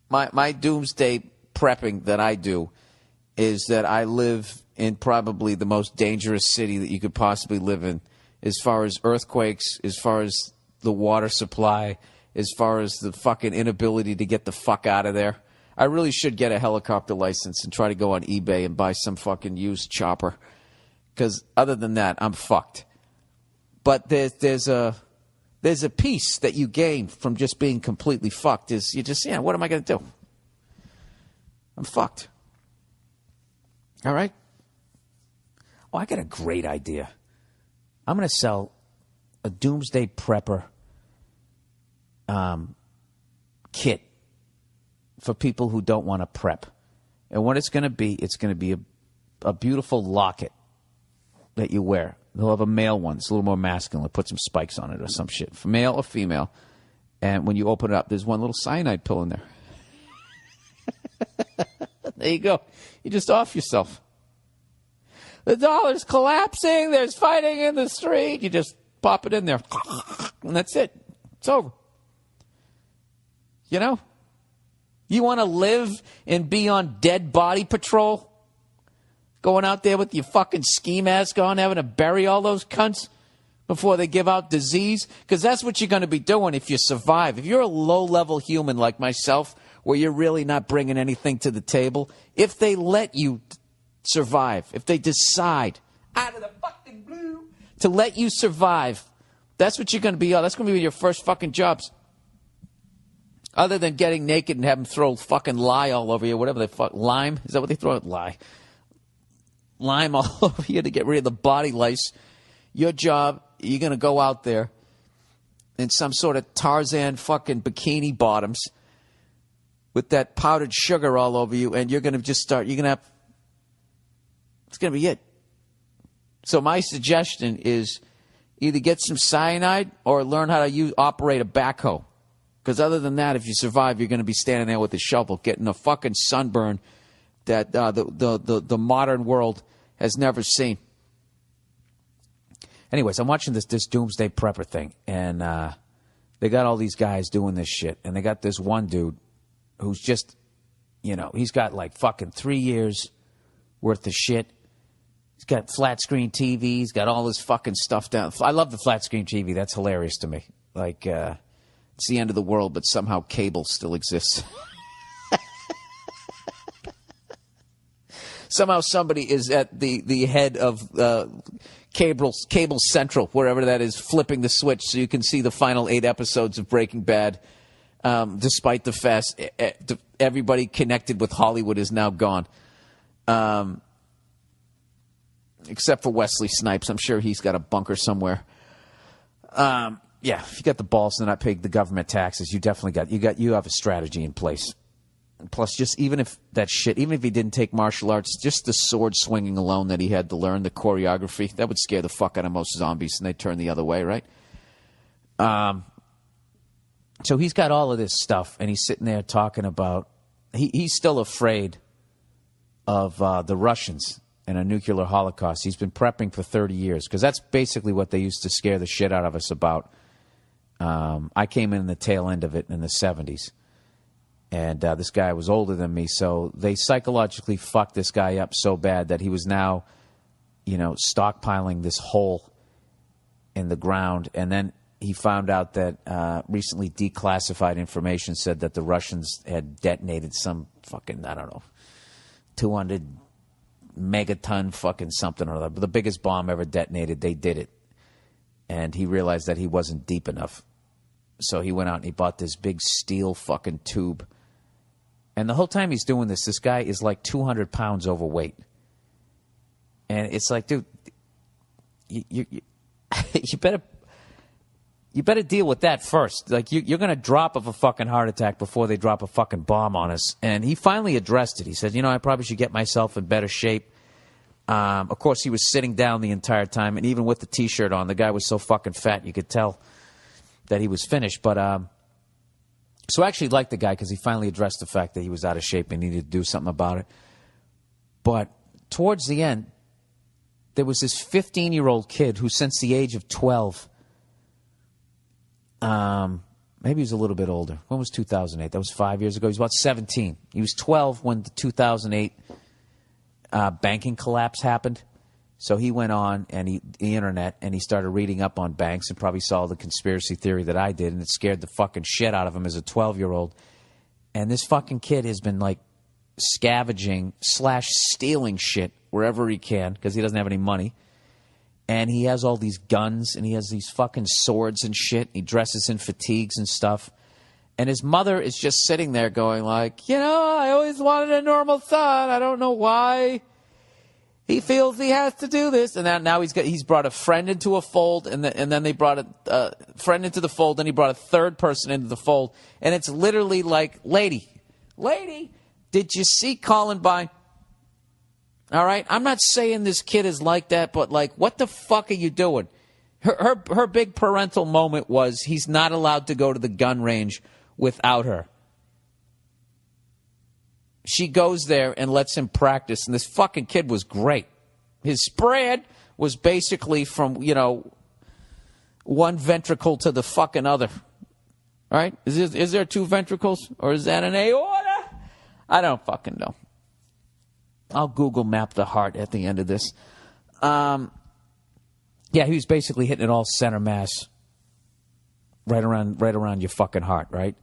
My doomsday prepping that I do is that I live in probably the most dangerous city that you could possibly live in, as far as earthquakes, as far as the water supply, as far as the fucking inability to get the fuck out of there. I really should get a helicopter license and try to go on eBay and buy some fucking used chopper, because other than that, I'm fucked. But there's a piece that you gain from just being completely fucked. Is you just, what am I going to do? I'm fucked. All right? Oh, I got a great idea. I'm going to sell a doomsday prepper kit for people who don't want to prep. And what it's going to be a beautiful locket that you wear. They'll have a male one. It's a little more masculine. They'll put some spikes on it or some shit. For male or female. And when you open it up, there's one little cyanide pill in there. There you go. You just off yourself. The dollar's collapsing. There's fighting in the street. You just pop it in there. And that's it. It's over. You want to live and be on dead body patrol? Going out there with your fucking ski mask on, having to bury all those cunts before they give out disease? Because that's what you're going to be doing if you survive. If you're a low-level human like myself, where you're really not bringing anything to the table, if they let you survive, if they decide out of the fucking blue to let you survive, that's what you're going to be. That's going to be your first fucking jobs. Other than getting naked and have them throw fucking lye all over you, whatever they fuck. Lime? Is that what they throw? Lye. lime all over you to get rid of the body lice. Your job, you're going to go out there in some sort of Tarzan fucking bikini bottoms with that powdered sugar all over you, and you're going to just start, you're going to have, it's going to be it. So my suggestion is either get some cyanide or learn how to operate a backhoe. Because other than that, if you survive, you're going to be standing there with a shovel getting a fucking sunburn that the modern world has never seen. Anyways, I'm watching this Doomsday Prepper thing, and they got all these guys doing this shit, and they got this one dude who's just, he's got like fucking 3 years worth of shit. He's got flat screen TV. He's got all this fucking stuff down. I love the flat screen TV. That's hilarious to me. Like, it's the end of the world, but somehow cable still exists. Somehow somebody is at the head of Cable Central, wherever that is, flipping the switch so you can see the final 8 episodes of Breaking Bad, despite the fact everybody connected with Hollywood is now gone. Except for Wesley Snipes. I'm sure he's got a bunker somewhere. Yeah, if you got the balls to not pay the government taxes, you have a strategy in place. Plus, just even if he didn't take martial arts, just the sword swinging alone that he had to learn, the choreography, that would scare the fuck out of most zombies, and they'd turn the other way, right? So he's got all of this stuff, and he's sitting there talking about, he's still afraid of the Russians and a nuclear holocaust. He's been prepping for 30 years, because that's basically what they used to scare the shit out of us about. I came in the tail end of it in the 70s. And this guy was older than me, so they psychologically fucked this guy up so bad that he was now, stockpiling this hole in the ground. And then he found out that recently declassified information said that the Russians had detonated some fucking, 200 megaton fucking something or other. The biggest bomb ever detonated, they did it. And he realized that he wasn't deep enough. So he went out and he bought this big steel fucking tube. And the whole time he's doing this guy is like 200 pounds overweight. And it's like, dude, you better deal with that first. Like, you're going to drop of a fucking heart attack before they drop a fucking bomb on us. And he finally addressed it. He said, I probably should get myself in better shape. Of course, he was sitting down the entire time. And even with the T-shirt on, the guy was so fucking fat you could tell that he was finished. But so I actually liked the guy because he finally addressed the fact that he was out of shape and needed to do something about it. But towards the end, there was this 15-year-old kid who, since the age of 12, maybe he was a little bit older. When was 2008? That was 5 years ago. He was about 17. He was 12 when the 2008 banking collapse happened. So he went on the internet and he started reading up on banks and probably saw the conspiracy theory that I did, and it scared the fucking shit out of him as a 12-year-old. And this fucking kid has been like scavenging / stealing shit wherever he can because he doesn't have any money. And he has all these guns and he has these fucking swords and shit. He dresses in fatigues and stuff. And his mother is just sitting there going like, I always wanted a normal son. I don't know why he feels he has to do this. And now he's brought a friend into a fold, and then they brought a friend into the fold, and he brought a third person into the fold. And it's literally like, lady, did you see Columbine? All right? I'm not saying this kid is like that, but like, what the fuck are you doing? Her big parental moment was he's not allowed to go to the gun range without her. She goes there and lets him practice, and this fucking kid was great. His spread was basically from, one ventricle to the fucking other. All right? Is there 2 ventricles, or is that an aorta? I don't fucking know. I'll Google map the heart at the end of this. Yeah, he was basically hitting it all center mass, right around your fucking heart, right?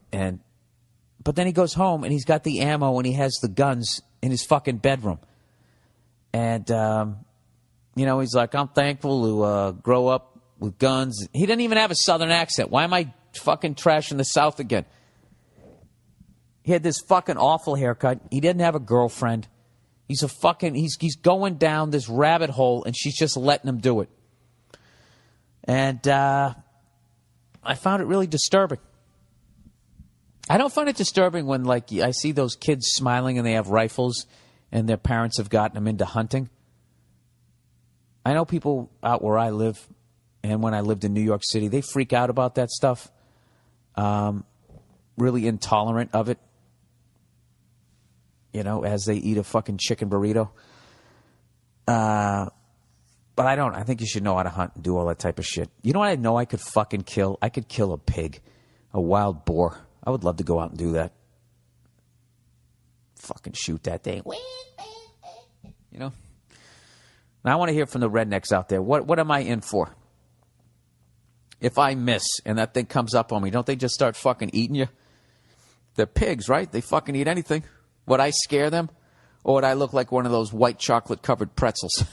But then he goes home and he's got the ammo and he has the guns in his fucking bedroom. And, he's like, I'm thankful to grow up with guns. He didn't even have a southern accent. Why am I fucking trashing the South again? He had this fucking awful haircut. He didn't have a girlfriend. He's going down this rabbit hole, and she's just letting him do it. And I found it really disturbing. I don't find it disturbing when, like, I see those kids smiling and they have rifles and their parents have gotten them into hunting. I know people out where I live and when I lived in New York City, they freak out about that stuff. Really intolerant of it. You know, as they eat a fucking chicken burrito. But I don't. I think you should know how to hunt and do all that type of shit. You know what I know I could fucking kill? I could kill a pig, a wild boar. I would love to go out and do that. Fucking shoot that thing. You know? Now I want to hear from the rednecks out there. What am I in for? If I miss and that thing comes up on me, don't they just start fucking eating you? They're pigs, right? They fucking eat anything. Would I scare them? Or would I look like one of those white chocolate-covered pretzels?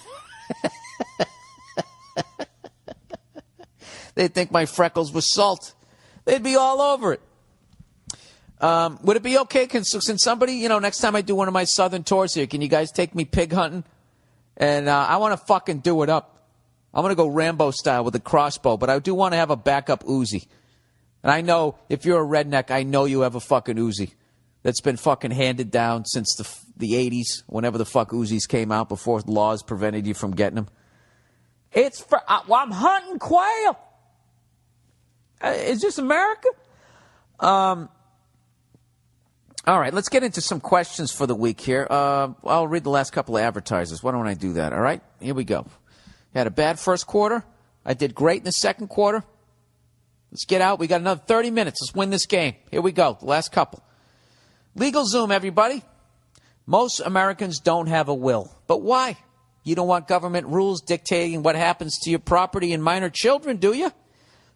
They'd think my freckles were salt. They'd be all over it. Would it be okay? Can somebody, you know, next time I do one of my southern tours here, can you guys take me pig hunting? And I want to fucking do it up. I'm going to go Rambo style with a crossbow, but I do want to have a backup Uzi. And I know, if you're a redneck, I know you have a fucking Uzi that's been fucking handed down since the 80s, whenever the fuck Uzis came out, before laws prevented you from getting them. It's for, I'm hunting quail. Is this America? All right, let's get into some questions for the week here. I'll read the last couple of advertisers. Why don't I do that? All right, here we go. Had a bad first quarter. I did great in the second quarter. Let's get out. We got another 30 minutes. Let's win this game. Here we go. The last couple. LegalZoom, everybody. Most Americans don't have a will. But why? You don't want government rules dictating what happens to your property and minor children, do you?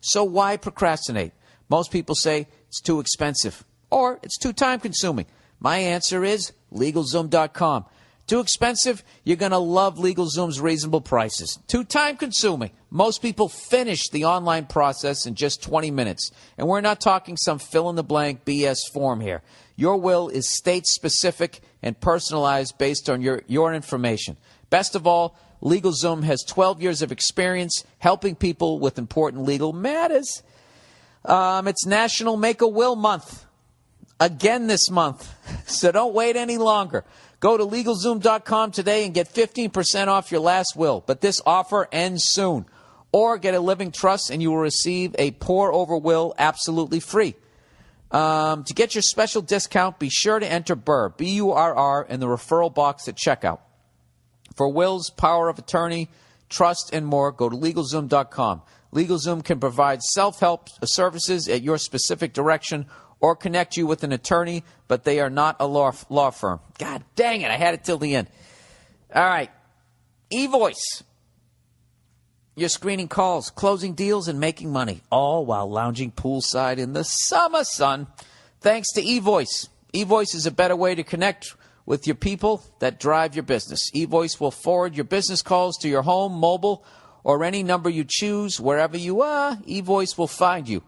So why procrastinate? Most people say it's too expensive or it's too time-consuming. My answer is LegalZoom.com. Too expensive? You're going to love LegalZoom's reasonable prices. Too time-consuming? Most people finish the online process in just 20 minutes. And we're not talking some fill-in-the-blank BS form here. Your will is state-specific and personalized based on your information. Best of all, LegalZoom has 12 years of experience helping people with important legal matters. It's National Make-A-Will Month. Again this month. So don't wait any longer. Go to LegalZoom.com today and get 15% off your last will. But this offer ends soon. Or get a living trust and you will receive a pour-over will absolutely free. To get your special discount, be sure to enter Burr, B-U-R-R, in the referral box at checkout. For wills, power of attorney, trust, and more, go to LegalZoom.com. LegalZoom can provide self-help services at your specific direction or connect you with an attorney, but they are not a law firm. God dang it, I had it till the end. All right. eVoice. You're screening calls, closing deals, and making money, all while lounging poolside in the summer sun. Thanks to eVoice. eVoice is a better way to connect with your people that drive your business. eVoice will forward your business calls to your home, mobile, or any number you choose. Wherever you are, eVoice will find you.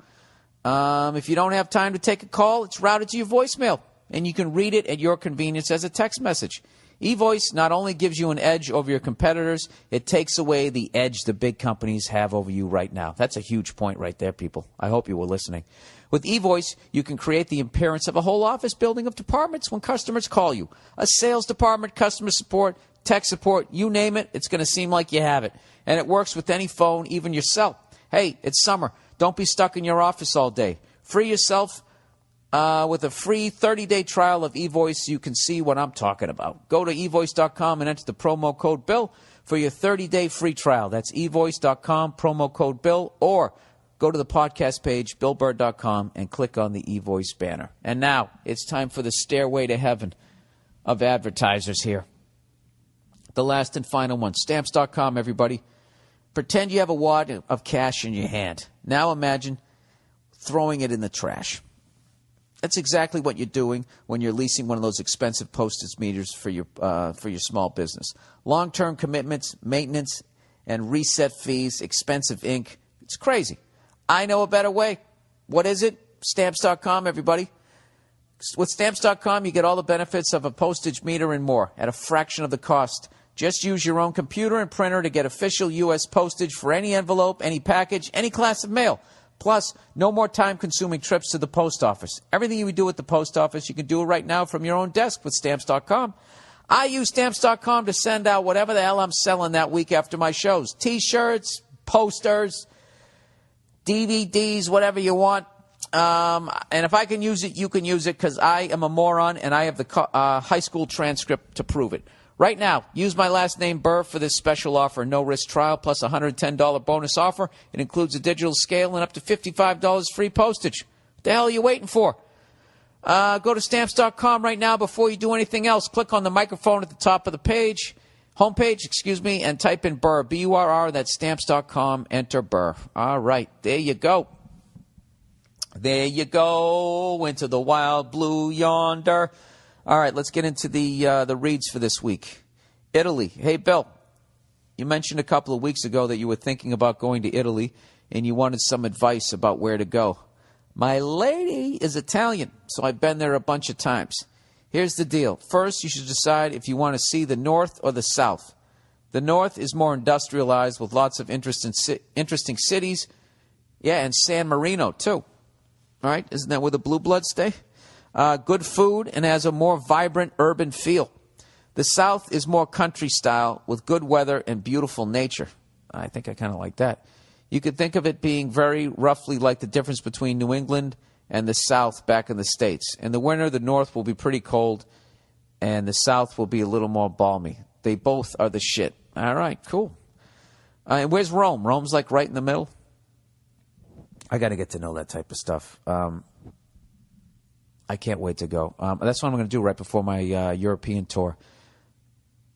If you don't have time to take a call, it's routed to your voicemail, and you can read it at your convenience as a text message. eVoice not only gives you an edge over your competitors, it takes away the edge the big companies have over you right now. That's a huge point right there, people. I hope you were listening. With eVoice, you can create the appearance of a whole office building of departments when customers call you. A sales department, customer support, tech support, you name it, it's going to seem like you have it. And it works with any phone, even your cell. Hey, it's summer. Don't be stuck in your office all day. Free yourself with a free 30-day trial of eVoice. You can see what I'm talking about. Go to eVoice.com and enter the promo code BILL for your 30-day free trial. That's eVoice.com, promo code BILL, or go to the podcast page, BillBurr.com, and click on the eVoice banner. And now it's time for the stairway to heaven of advertisers here. The last and final one, Stamps.com, everybody. Pretend you have a wad of cash in your hand. Now imagine throwing it in the trash. That's exactly what you're doing when you're leasing one of those expensive postage meters for your small business. Long-term commitments, maintenance, and reset fees, expensive ink. It's crazy. I know a better way. What is it? Stamps.com, everybody. With Stamps.com, you get all the benefits of a postage meter and more at a fraction of the cost. Just use your own computer and printer to get official U.S. postage for any envelope, any package, any class of mail. Plus, no more time-consuming trips to the post office. Everything you would do at the post office, you can do it right now from your own desk with Stamps.com. I use Stamps.com to send out whatever the hell I'm selling that week after my shows. T-shirts, posters, DVDs, whatever you want. And if I can use it, you can use it because I am a moron and I have the high school transcript to prove it. Right now, use my last name, Burr, for this special offer. No-risk trial plus a $110 bonus offer. It includes a digital scale and up to $55 free postage. What the hell are you waiting for? Go to Stamps.com right now before you do anything else. Click on the microphone at the top of the page, homepage, and type in Burr, B-U-R-R. That's Stamps.com. Enter Burr. All right, there you go. There you go, into the wild blue yonder. All right, let's get into the reads for this week. Italy. Hey, Bill, you mentioned a couple of weeks ago that you were thinking about going to Italy and you wanted some advice about where to go. My lady is Italian, so I've been there a bunch of times. Here's the deal. First, you should decide if you want to see the north or the south. The north is more industrialized with lots of interesting cities. Yeah, and San Marino, too. All right, isn't that where the Blue Bloods stay? Good food and has a more vibrant urban feel. The South is more country style with good weather and beautiful nature. I think I kind of like that. You could think of it being very roughly like the difference between New England and the South back in the States. In the winter, the North will be pretty cold and the South will be a little more balmy. They both are the shit. All right, cool. And where's Rome? Rome's like right in the middle? I got to get to know that type of stuff. I can't wait to go. That's what I'm going to do right before my European tour.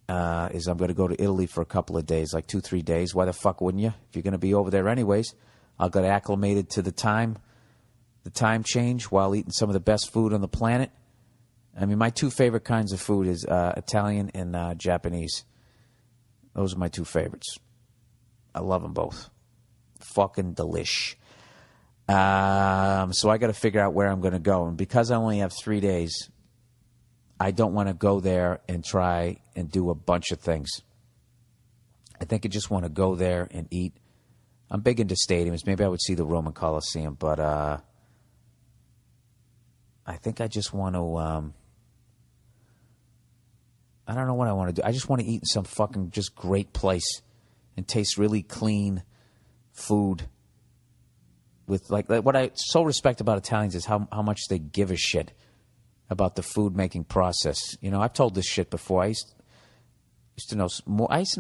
Is I'm going to go to Italy for a couple of days, like 2-3 days. Why the fuck wouldn't you? If you're going to be over there anyways, I'll get acclimated to the time change while eating some of the best food on the planet. I mean, my two favorite kinds of food is Italian and Japanese. Those are my two favorites. I love them both. Fucking delish. So I got to figure out where I'm going to go. And because I only have 3 days, I don't want to go there and try and do a bunch of things. I think I just want to go there and eat. I'm big into stadiums. Maybe I would see the Roman Coliseum, but I think I just want to, I don't know what I want to do. I just want to eat in some fucking just great place and taste really clean food. With like what I so respect about Italians is how much they give a shit about the food making process. You know, I've told this shit before. I used to know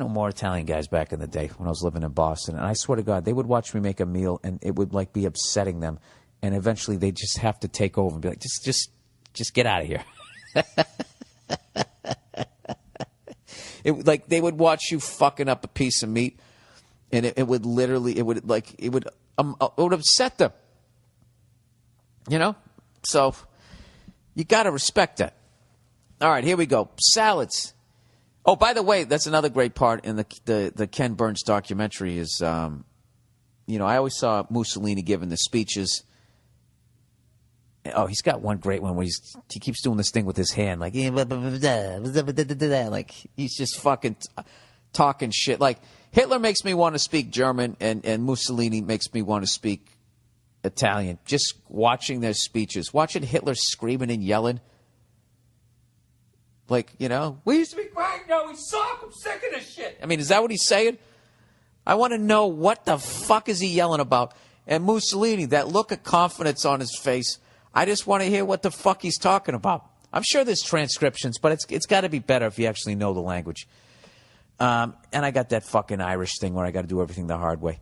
more Italian guys back in the day when I was living in Boston, and I swear to God, they would watch me make a meal, and it would like be upsetting them, and eventually they just have to take over and be like, just get out of here. Like they would watch you fucking up a piece of meat, and it would upset them, you know? So you got to respect that. All right, here we go. Salads. Oh, by the way, that's another great part in the Ken Burns documentary is, you know, I always saw Mussolini giving the speeches. Oh, he's got one great one where he keeps doing this thing with his hand, like he's just fucking talking shit. Like Hitler makes me want to speak German, and Mussolini makes me want to speak Italian. Just watching their speeches, watching Hitler screaming and yelling. Like, you know, we used to be quiet, now we suck, I'm sick of this shit. I mean, is that what he's saying? I want to know what the fuck is he yelling about. And Mussolini, that look of confidence on his face, I just want to hear what the fuck he's talking about. I'm sure there's transcriptions, but it's got to be better if you actually know the language. And I got that fucking Irish thing where I got to do everything the hard way.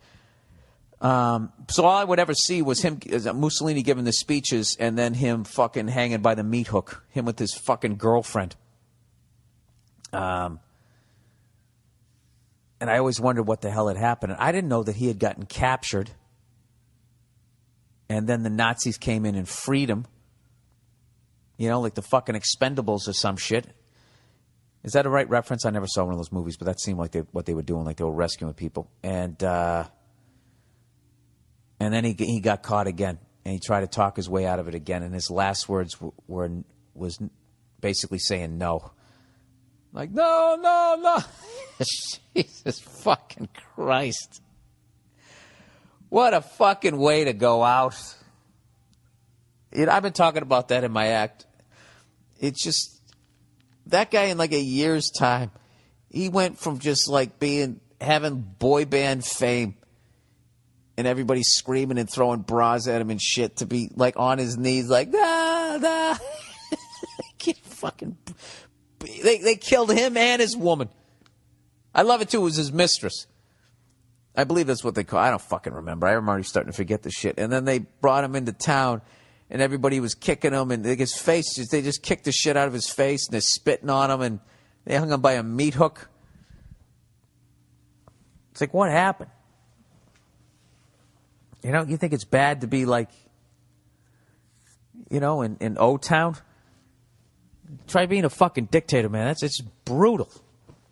So all I would ever see was Mussolini giving the speeches and then him fucking hanging by the meat hook, him with his fucking girlfriend. And I always wondered what the hell had happened. And I didn't know that he had gotten captured. And then the Nazis came in and freed him. You know, like the fucking Expendables or some shit. Is that a right reference? I never saw one of those movies, but that seemed like what they were doing, like they were rescuing people. And then he got caught again. and he tried to talk his way out of it again. And his last words was basically saying no. Like, no, no, no. Jesus fucking Christ. What a fucking way to go out. I've been talking about that in my act. It's just, that guy in like a year's time, he went from just like having boy band fame and everybody screaming and throwing bras at him and shit to be like on his knees like, nah, nah. They killed him and his woman. I love it too. It was his mistress. I believe that's what they call. I don't fucking remember. I'm already starting to forget the shit. And then they brought him into town, and everybody was kicking him, and his face, they just kicked the shit out of his face, and they're spitting on him, and they hung him by a meat hook. It's like, what happened? You think it's bad to be like, in O-Town? Try being a fucking dictator, man. It's brutal.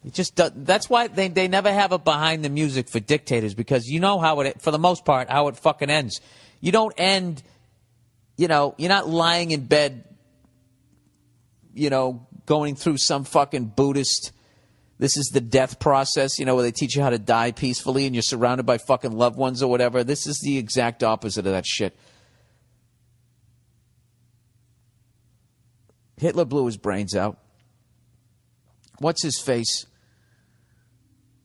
It just does. That's why they never have a behind the music for dictators, because you know how it, for the most part, how it fucking ends. You don't end, you're not lying in bed, going through some fucking Buddhist, this is the death process, where they teach you how to die peacefully and you're surrounded by fucking loved ones or whatever. This is the exact opposite of that shit. Hitler blew his brains out. What's his face?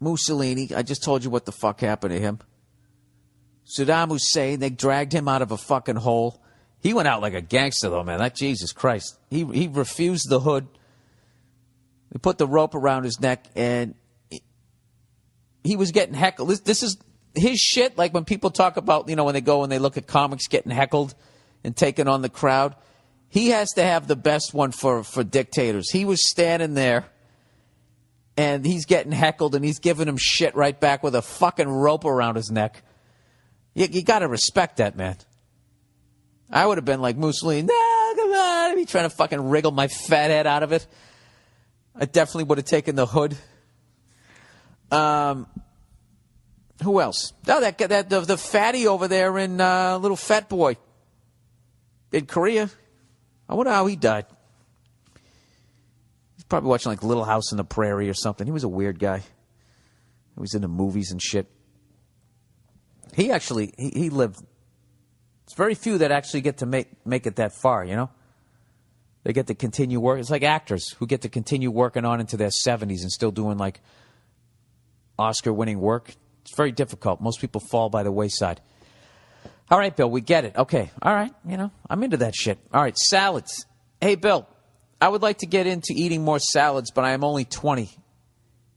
Mussolini. I just told you what the fuck happened to him. Saddam Hussein, they dragged him out of a fucking hole. He went out like a gangster, though, man. That Jesus Christ. He refused the hood. They put the rope around his neck, and he was getting heckled. This is his shit. Like when people talk about, when they go and they look at comics getting heckled and taking on the crowd. He has to have the best one for dictators. He was standing there, and he's getting heckled, and he's giving him shit right back with a fucking rope around his neck. You got to respect that, man. I would have been like Mussolini. No, come on. I'd be trying to fucking wriggle my fat head out of it. I definitely would have taken the hood. Who else? No, the fatty over there in little fat boy in Korea. I wonder how he died. He's probably watching like Little House on the Prairie or something. He was a weird guy. He was into movies and shit. He actually, he lived. It's very few that actually get to make it that far, They get to continue work. It's like actors who get to continue working on into their 70s and still doing like Oscar-winning work. It's very difficult. Most people fall by the wayside. All right, Bill, we get it. Okay. All right. I'm into that shit. All right. Salads. Hey, Bill, I would like to get into eating more salads, but I am only 20.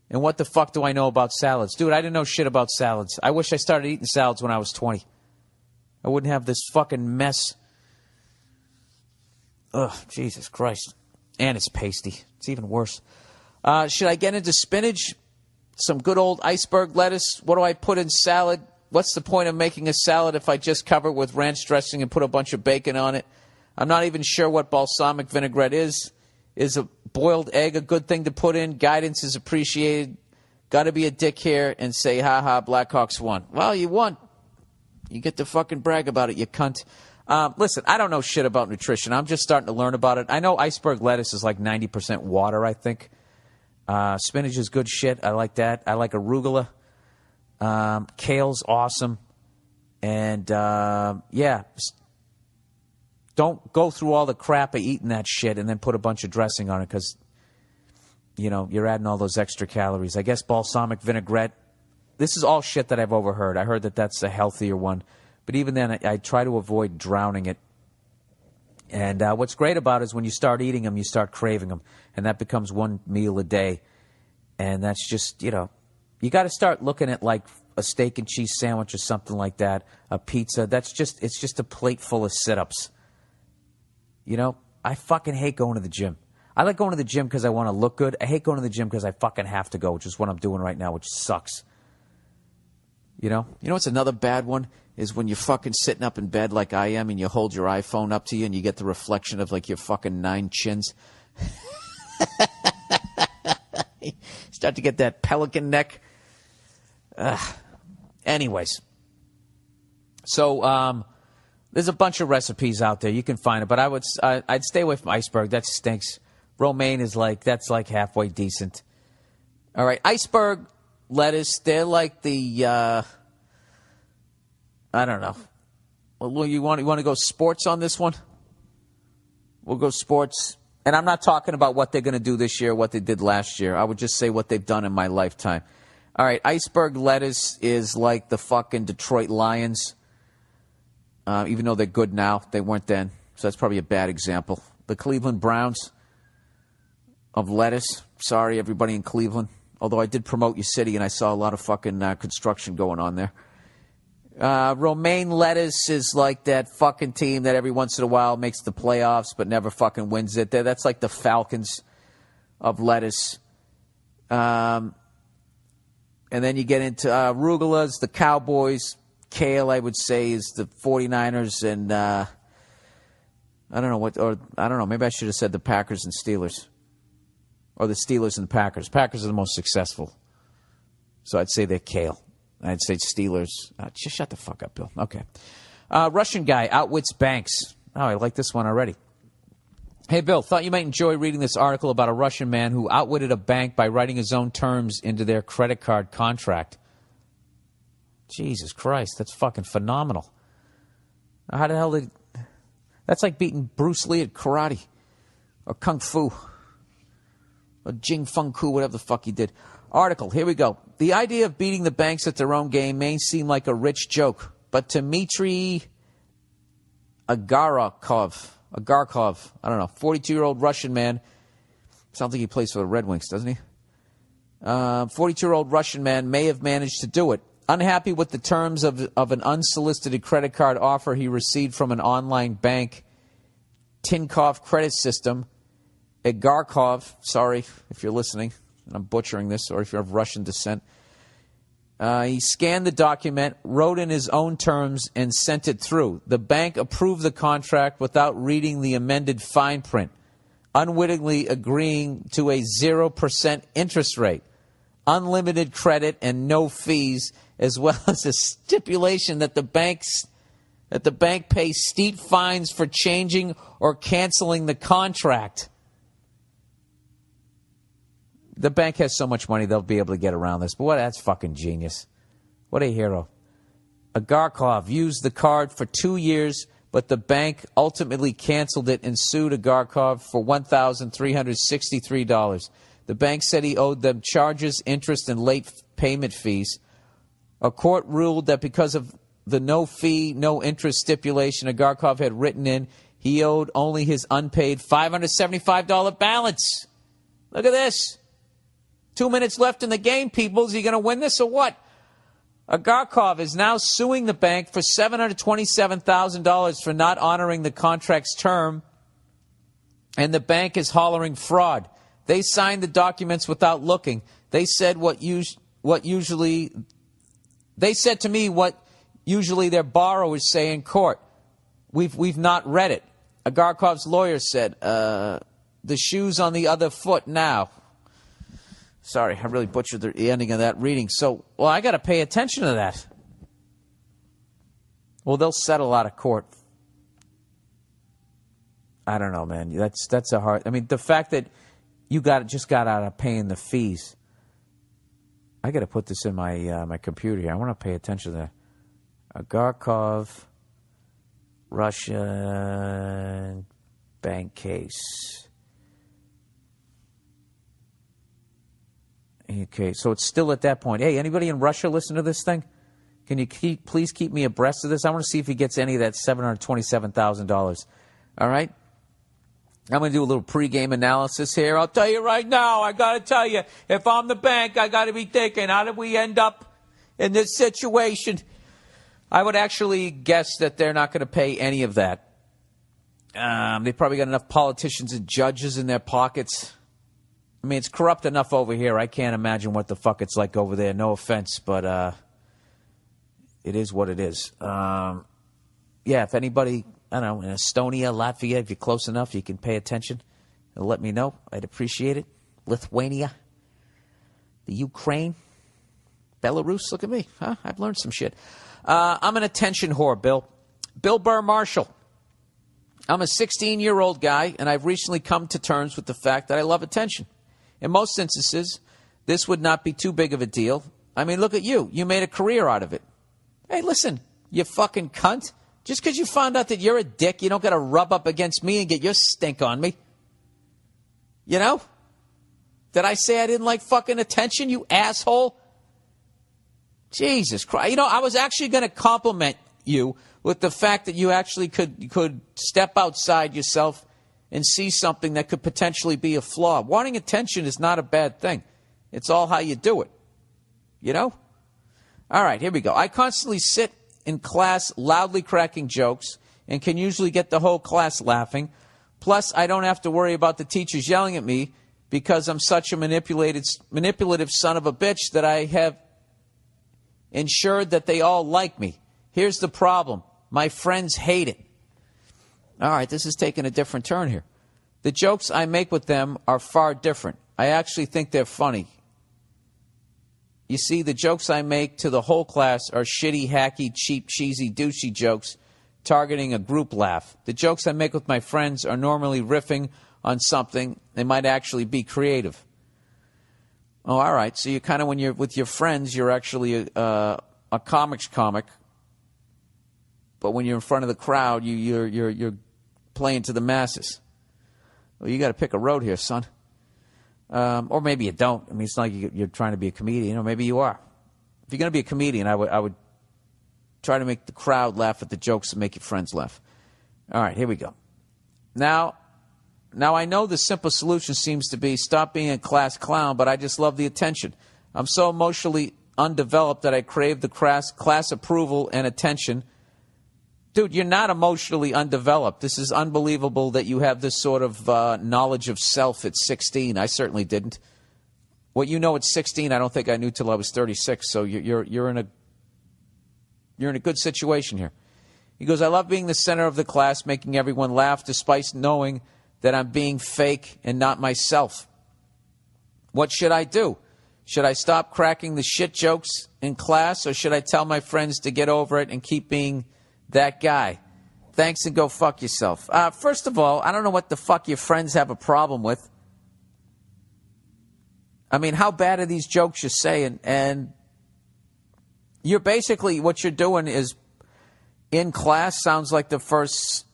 And what the fuck do I know about salads? Dude, I didn't know shit about salads. I wish I started eating salads when I was 20. I wouldn't have this fucking mess. Ugh, Jesus Christ. And it's pasty. It's even worse. Should I get into spinach? Some good old iceberg lettuce? What do I put in salad? What's the point of making a salad if I just cover it with ranch dressing and put a bunch of bacon on it? I'm not even sure what balsamic vinaigrette is. Is a boiled egg a good thing to put in? Guidance is appreciated. Got to be a dick here and say, ha, Blackhawks won. Well, you won. You get to fucking brag about it, you cunt. Listen, I don't know shit about nutrition. I'm just starting to learn about it. I know iceberg lettuce is like 90% water, I think. Spinach is good shit. I like that. I like arugula. Kale's awesome. And, don't go through all the crap of eating that shit and then put a bunch of dressing on it because, you're adding all those extra calories. I guess balsamic vinaigrette. This is all shit that I've overheard. I heard that that's a healthier one. But even then, I try to avoid drowning it. And what's great about it is when you start eating them, you start craving them. And that becomes one meal a day. And that's just, you got to start looking at like a steak and cheese sandwich or something like that, a pizza. It's just a plate full of sit-ups. I fucking hate going to the gym. I like going to the gym because I want to look good. I hate going to the gym because I fucking have to go, which is what I'm doing right now, which sucks. You know what's another bad one? Is when you're fucking sitting up in bed like I am and you hold your iPhone up to you and you get the reflection of like your fucking 9 chins. Start to get that pelican neck. Anyways. So, There's a bunch of recipes out there. You can find it, but I'd stay away from iceberg. That stinks. Romaine is that's like halfway decent. All right, iceberg lettuce. They're like the I don't know. Well, you want to go sports on this one? We'll go sports. And I'm not talking about what they're going to do this year, what they did last year. I would just say what they've done in my lifetime. All right, iceberg lettuce is like the fucking Detroit Lions. Even though they're good now, they weren't then. So that's probably a bad example. The Cleveland Browns of lettuce. Sorry, everybody in Cleveland. Although I did promote your city, and I saw a lot of fucking construction going on there. Romaine lettuce is like that fucking team that every once in a while makes the playoffs but never fucking wins it. That's like the Falcons of lettuce. And then you get into arugulas, the Cowboys. Kale, I would say, is the 49ers. And I don't know, maybe I should have said the Packers and Steelers. Or the Steelers and the Packers. Packers are the most successful. So I'd say they're kale. I'd say Steelers. Just shut the fuck up, Bill. Okay. Russian guy outwits banks. Oh, I like this one already. Hey, Bill, thought you might enjoy reading this article about a Russian man who outwitted a bank by writing his own terms into their credit card contract. Jesus Christ, that's fucking phenomenal. How the hell did... That's like beating Bruce Lee at karate. Or kung fu. Or Jing Feng Ku, whatever the fuck he did. Article, here we go. The idea of beating the banks at their own game may seem like a rich joke, but Dmitry Agarkov, I don't know, 42-year-old Russian man. Sounds like he plays for the Red Wings, doesn't he? 42-year-old Russian man may have managed to do it. Unhappy with the terms of an unsolicited credit card offer he received from an online bank, Tinkoff credit system, Agarkov, sorry if you're listening, and I'm butchering this, or if you're of Russian descent. He scanned the document, wrote in his own terms, and sent it through. The bank approved the contract without reading the amended fine print, unwittingly agreeing to a 0% interest rate, unlimited credit, and no fees, as well as a stipulation that the bank pay steep fines for changing or canceling the contract. The bank has so much money they'll be able to get around this. But that's fucking genius. What a hero. Agarkov used the card for 2 years, but the bank ultimately canceled it and sued Agarkov for $1,363. The bank said he owed them charges, interest, and late payment fees. A court ruled that because of the no fee, no interest stipulation Agarkov had written in, he owed only his unpaid $575 balance. Look at this. 2 minutes left in the game, people. Is he going to win this or what? Agarkov is now suing the bank for $727,000 for not honoring the contract's term, and the bank is hollering fraud. They signed the documents without looking. They said They said to me what usually their borrowers say in court. We've not read it. Agarkov's lawyer said, the shoe's on the other foot now. Sorry, I really butchered the ending of that reading. So, well, I got to pay attention to that. Well, they'll settle out of court. I don't know, man. That's a hard... I mean, the fact that you just got out of paying the fees. I got to put this in my my computer here. I want to pay attention to that. Agarkov, Russian bank case. Okay, so it's still at that point. Hey, anybody in Russia listen to this thing? Can you please keep me abreast of this? I want to see if he gets any of that $727,000. All right? I'm going to do a little pregame analysis here. I'll tell you right now, I got to tell you, if I'm the bank, I got to be thinking, how did we end up in this situation? I would actually guess that they're not going to pay any of that. They probably got enough politicians and judges in their pockets. I mean, it's corrupt enough over here. I can't imagine what the fuck it's like over there. No offense, but it is what it is. Yeah, if anybody, I don't know, in Estonia, Latvia, if you're close enough, you can pay attention and let me know. I'd appreciate it. Lithuania, the Ukraine, Belarus, look at me. Huh? I've learned some shit. I'm an attention whore, Bill. Bill Burr Marshall. I'm a 16-year-old guy, and I've recently come to terms with the fact that I love attention. In most instances, this would not be too big of a deal. I mean, look at you. You made a career out of it. Hey, listen, you fucking cunt. Just because you found out that you're a dick, you don't got to rub up against me and get your stink on me. You know? Did I say I didn't like fucking attention, you asshole? Jesus Christ. You know, I was actually going to compliment you with the fact that you actually could step outside yourself and see something that could potentially be a flaw. Wanting attention is not a bad thing. It's all how you do it. You know? All right, here we go. I constantly sit in class loudly cracking jokes and can usually get the whole class laughing. Plus, I don't have to worry about the teachers yelling at me because I'm such a manipulative son of a bitch that I have ensured that they all like me. Here's the problem. My friends hate it. All right, this is taking a different turn here. The jokes I make with them are far different. I actually think they're funny. You see, the jokes I make to the whole class are shitty, hacky, cheap, cheesy, douchey jokes targeting a group laugh. The jokes I make with my friends are normally riffing on something. They might actually be creative. Oh, all right. So you kind of, when you're with your friends, you're actually a comics comic. But when you're in front of the crowd, you're playing to the masses. Well, you got to pick a road here, son. Or maybe you don't. I mean, it's not like you're trying to be a comedian, or maybe you are. If you're going to be a comedian, I would try to make the crowd laugh at the jokes and make your friends laugh. All right, here we go. Now I know the simple solution seems to be stop being a class clown, but I just love the attention. I'm so emotionally undeveloped that I crave the class approval and attention. Dude, you're not emotionally undeveloped. This is unbelievable that you have this sort of knowledge of self at 16. I certainly didn't. What you know at 16, I don't think I knew till I was 36. So you're in a good situation here. He goes, I love being the center of the class, making everyone laugh, despite knowing that I'm being fake and not myself. What should I do? Should I stop cracking the shit jokes in class, or should I tell my friends to get over it and keep being that guy? Thanks, and go fuck yourself. First of all, I don't know what the fuck your friends have a problem with. I mean, how bad are these jokes you're saying? And you're basically, what you're doing is, in class, sounds like the first,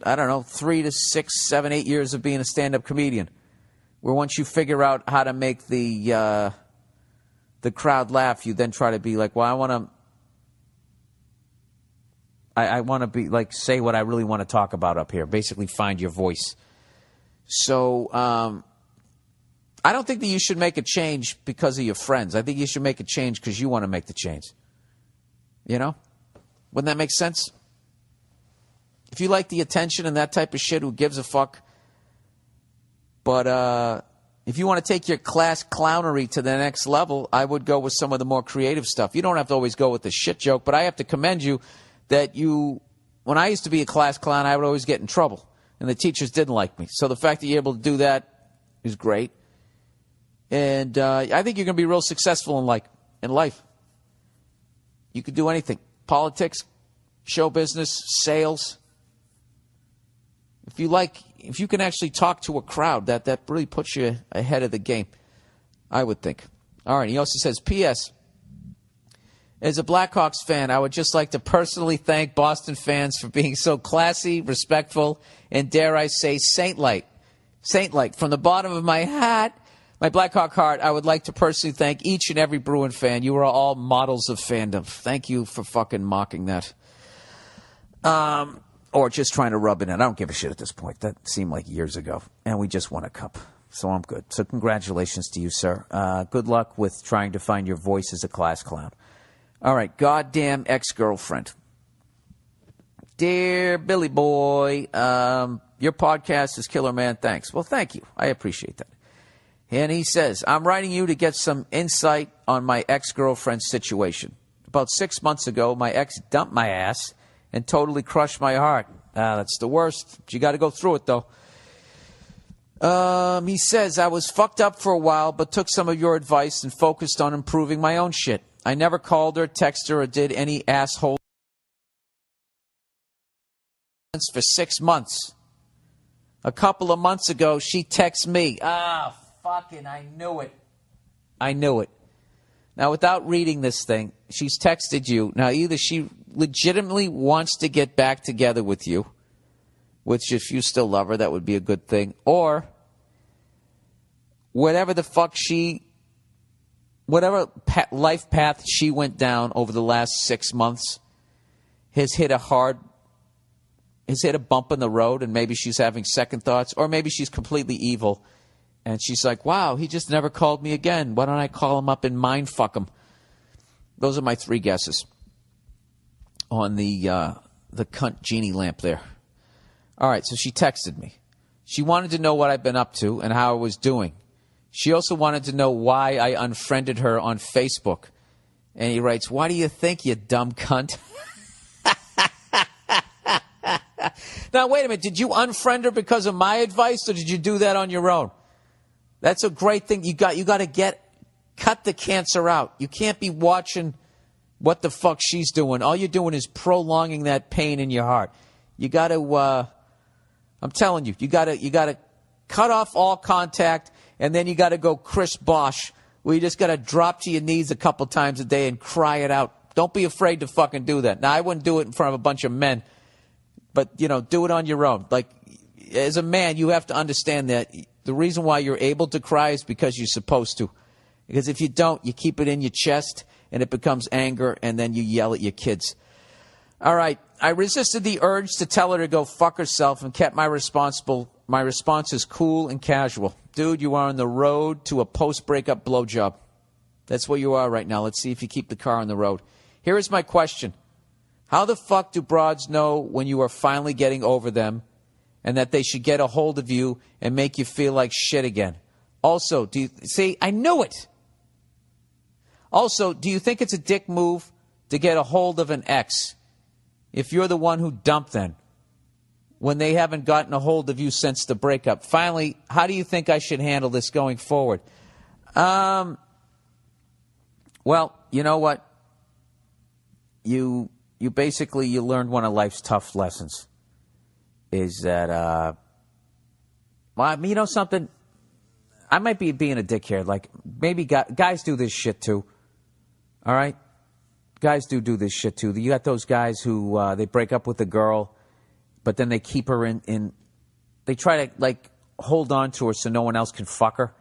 I don't know, 3 to 6, 7, 8 years of being a stand-up comedian, where once you figure out how to make the crowd laugh, you then try to be like, well, I want to be like, say what I really want to talk about up here. Basically, find your voice. So I don't think that you should make a change because of your friends. I think you should make a change because you want to make the change. You know? Wouldn't that make sense? If you like the attention and that type of shit, who gives a fuck? But if you want to take your class clownery to the next level, I would go with some of the more creative stuff. You don't have to always go with the shit joke, but I have to commend you that when I used to be a class clown, I would always get in trouble, and the teachers didn't like me. So the fact that you're able to do that is great. And I think you're going to be real successful in life. You could do anything. Politics, show business, sales. If you can actually talk to a crowd, that really puts you ahead of the game, I would think. All right, he also says, P.S. As a Blackhawks fan, I would just like to personally thank Boston fans for being so classy, respectful, and dare I say, saint-like. Saint-like. From the bottom of my heart, my Blackhawk heart, I would like to personally thank each and every Bruin fan. You are all models of fandom. Thank you for fucking mocking that. Or just trying to rub it in. I don't give a shit at this point. That seemed like years ago. And we just won a cup. So I'm good. So congratulations to you, sir. Good luck with trying to find your voice as a class clown. All right. Goddamn ex-girlfriend. Dear Billy Boy, your podcast is killer, man. Thanks. Well, thank you. I appreciate that. And he says, I'm writing you to get some insight on my ex-girlfriend's situation. About 6 months ago, my ex dumped my ass and totally crushed my heart. That's the worst. You got to go through it, though. He says, I was fucked up for a while, but took some of your advice and focused on improving my own shit. I never called her, texted her, or did any asshole for 6 months. A couple of months ago, she texts me. Fucking, I knew it. I knew it. Now, without reading this thing, she's texted you. Now, either she legitimately wants to get back together with you, which if you still love her, that would be a good thing, or whatever the fuck whatever life path she went down over the last 6 months has hit a bump in the road, and maybe she's having second thoughts, or maybe she's completely evil, and she's like, wow, he just never called me again. Why don't I call him up and mind fuck him? Those are my 3 guesses on the cunt genie lamp there. All right, so she texted me. She wanted to know what I've been up to and how I was doing. She also wanted to know why I unfriended her on Facebook. And he writes, why do you think, you dumb cunt? Now, wait a minute. Did you unfriend her because of my advice, or did you do that on your own? That's a great thing. You got to cut the cancer out. You can't be watching what the fuck she's doing. All you're doing is prolonging that pain in your heart. You got to, I'm telling you, you got to cut off all contact, and then you got to go Chris Bosh, where you just got to drop to your knees a couple times a day and cry it out. Don't be afraid to fucking do that. Now, I wouldn't do it in front of a bunch of men, but, do it on your own. Like, as a man, you have to understand that the reason why you're able to cry is because you're supposed to. Because if you don't, you keep it in your chest, and it becomes anger, and then you yell at your kids. All right, I resisted the urge to tell her to go fuck herself and kept my responses cool and casual. Dude, you are on the road to a post-breakup blowjob. That's where you are right now. Let's see if you keep the car on the road. Here is my question. How the fuck do broads know when you are finally getting over them and that they should get a hold of you and make you feel like shit again? Also, I knew it. Also, do you think it's a dick move to get a hold of an ex if you're the one who dumped them when they haven't gotten a hold of you since the breakup? Finally, how do you think I should handle this going forward? Well, you know what? You basically learned one of life's tough lessons. Is that, something? I might be being a dickhead. Like, maybe guys do this shit too. All right? Guys do this shit too. You got those guys who they break up with a girl, but then they keep her in. They try to hold on to her so no one else can fuck her.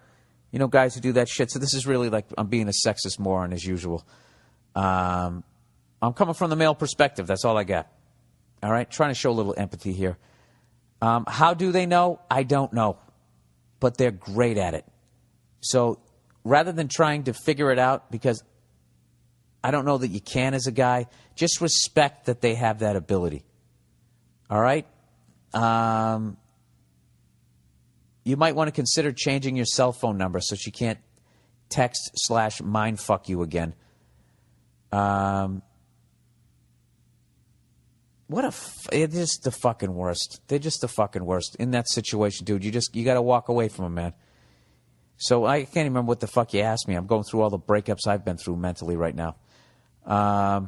You know, guys who do that shit. So this is really like I'm being a sexist moron as usual. I'm coming from the male perspective. That's all I got. All right, trying to show a little empathy here. How do they know? I don't know, but they're great at it. So rather than trying to figure it out, because I don't know that you can as a guy, just respect that they have that ability. All right? You might want to consider changing your cell phone number so she can't text/mindfuck you again. They're just the fucking worst. They're just the fucking worst. In that situation, dude, you got to walk away from them, man. So I can't even remember what the fuck you asked me. I'm going through all the breakups I've been through mentally right now. All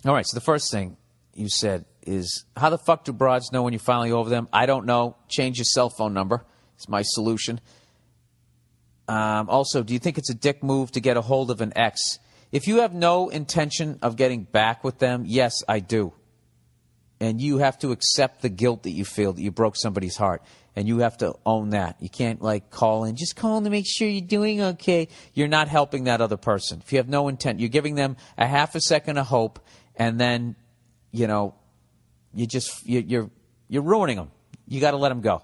right, so the first thing you said is, how the fuck do broads know when you're finally over them? I don't know. Change your cell phone number. It's my solution. Also, do you think it's a dick move to get a hold of an ex? If you have no intention of getting back with them, yes, I do. And you have to accept the guilt that you feel that you broke somebody's heart. And you have to own that. You can't call in. Just call in to make sure you're doing okay. You're not helping that other person. If you have no intent, you're giving them a half a second of hope, and then, you're ruining them. You got to let them go.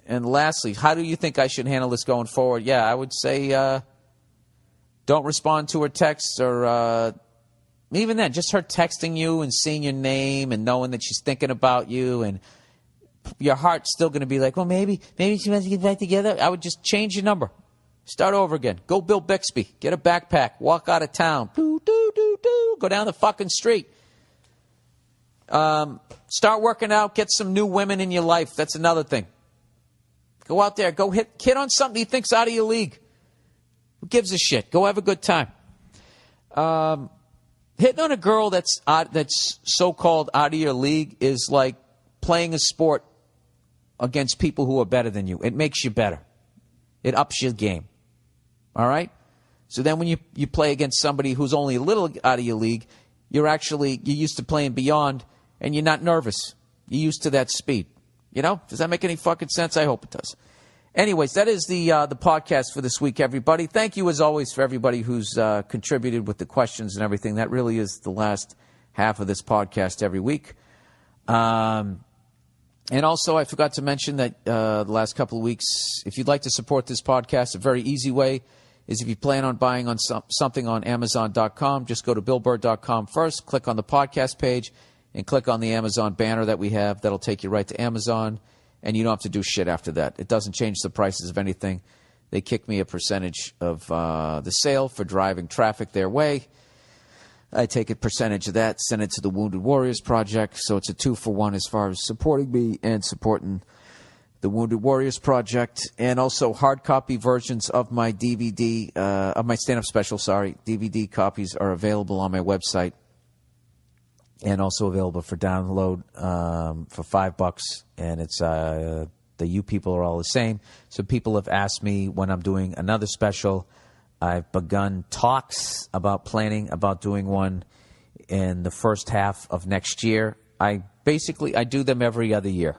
And lastly, how do you think I should handle this going forward? Yeah, I would say don't respond to her texts, or even then, just her texting you and seeing your name and knowing that she's thinking about you, and your heart's still going to be like, well, maybe she wants to get back together. I would just change your number. Start over again. Go Bill Bixby. Get a backpack. Walk out of town. Go down the fucking street. Start working out. Get some new women in your life. That's another thing. Go out there. Go hit on something you think's out of your league. Who gives a shit? Go have a good time. Hitting on a girl that's so-called out of your league is like playing a sport against people who are better than you. It makes you better. It ups your game. All right? So then when you play against somebody who's only a little out of your league, you're used to playing beyond, and you're not nervous. You're used to that speed. You know? Does that make any fucking sense? I hope it does. Anyways, that is the podcast for this week, everybody. Thank you, as always, for everybody who's contributed with the questions and everything. That really is the last half of this podcast every week. And also, I forgot to mention that the last couple of weeks, if you'd like to support this podcast, a very easy way is if you plan on buying on something on Amazon.com, just go to BillBurr.com first, click on the podcast page, and click on the Amazon banner that we have. That'll take you right to Amazon. And you don't have to do shit after that. It doesn't change the prices of anything. They kick me a percentage of the sale for driving traffic their way. I take a percentage of that, send it to the Wounded Warriors Project. So it's a 2-for-1 as far as supporting me and supporting the Wounded Warriors Project. And also hard copy versions of my DVD, of my stand-up special, DVD copies are available on my website. And also available for download for $5, and it's the you people are all the same. So people have asked me when I'm doing another special. I've begun talks about planning about doing one in the first half of next year. I do them every other year.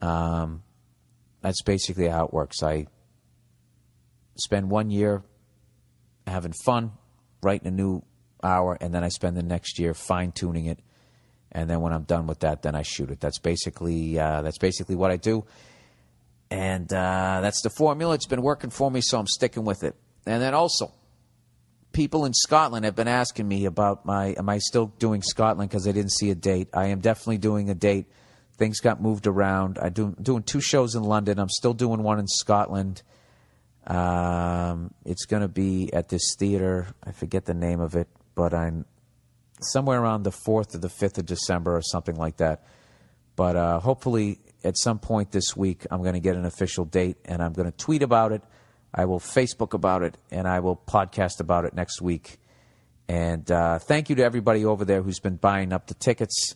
That's basically how it works. I spend 1 year having fun, writing a new hour, and then I spend the next year fine-tuning it, and then when I'm done with that, then I shoot it. That's basically what I do, and that's the formula. It's been working for me, so I'm sticking with it. And then also, people in Scotland have been asking me about am I still doing Scotland because I didn't see a date. I am definitely doing a date. Things got moved around. I'm doing 2 shows in London. I'm still doing one in Scotland. It's going to be at this theater. I forget the name of it, but I'm somewhere around the 4th or the 5th of December or something like that. But hopefully at some point this week I'm going to get an official date, and I'm going to tweet about it. I will Facebook about it, and I will podcast about it next week. And thank you to everybody over there who's been buying up the tickets.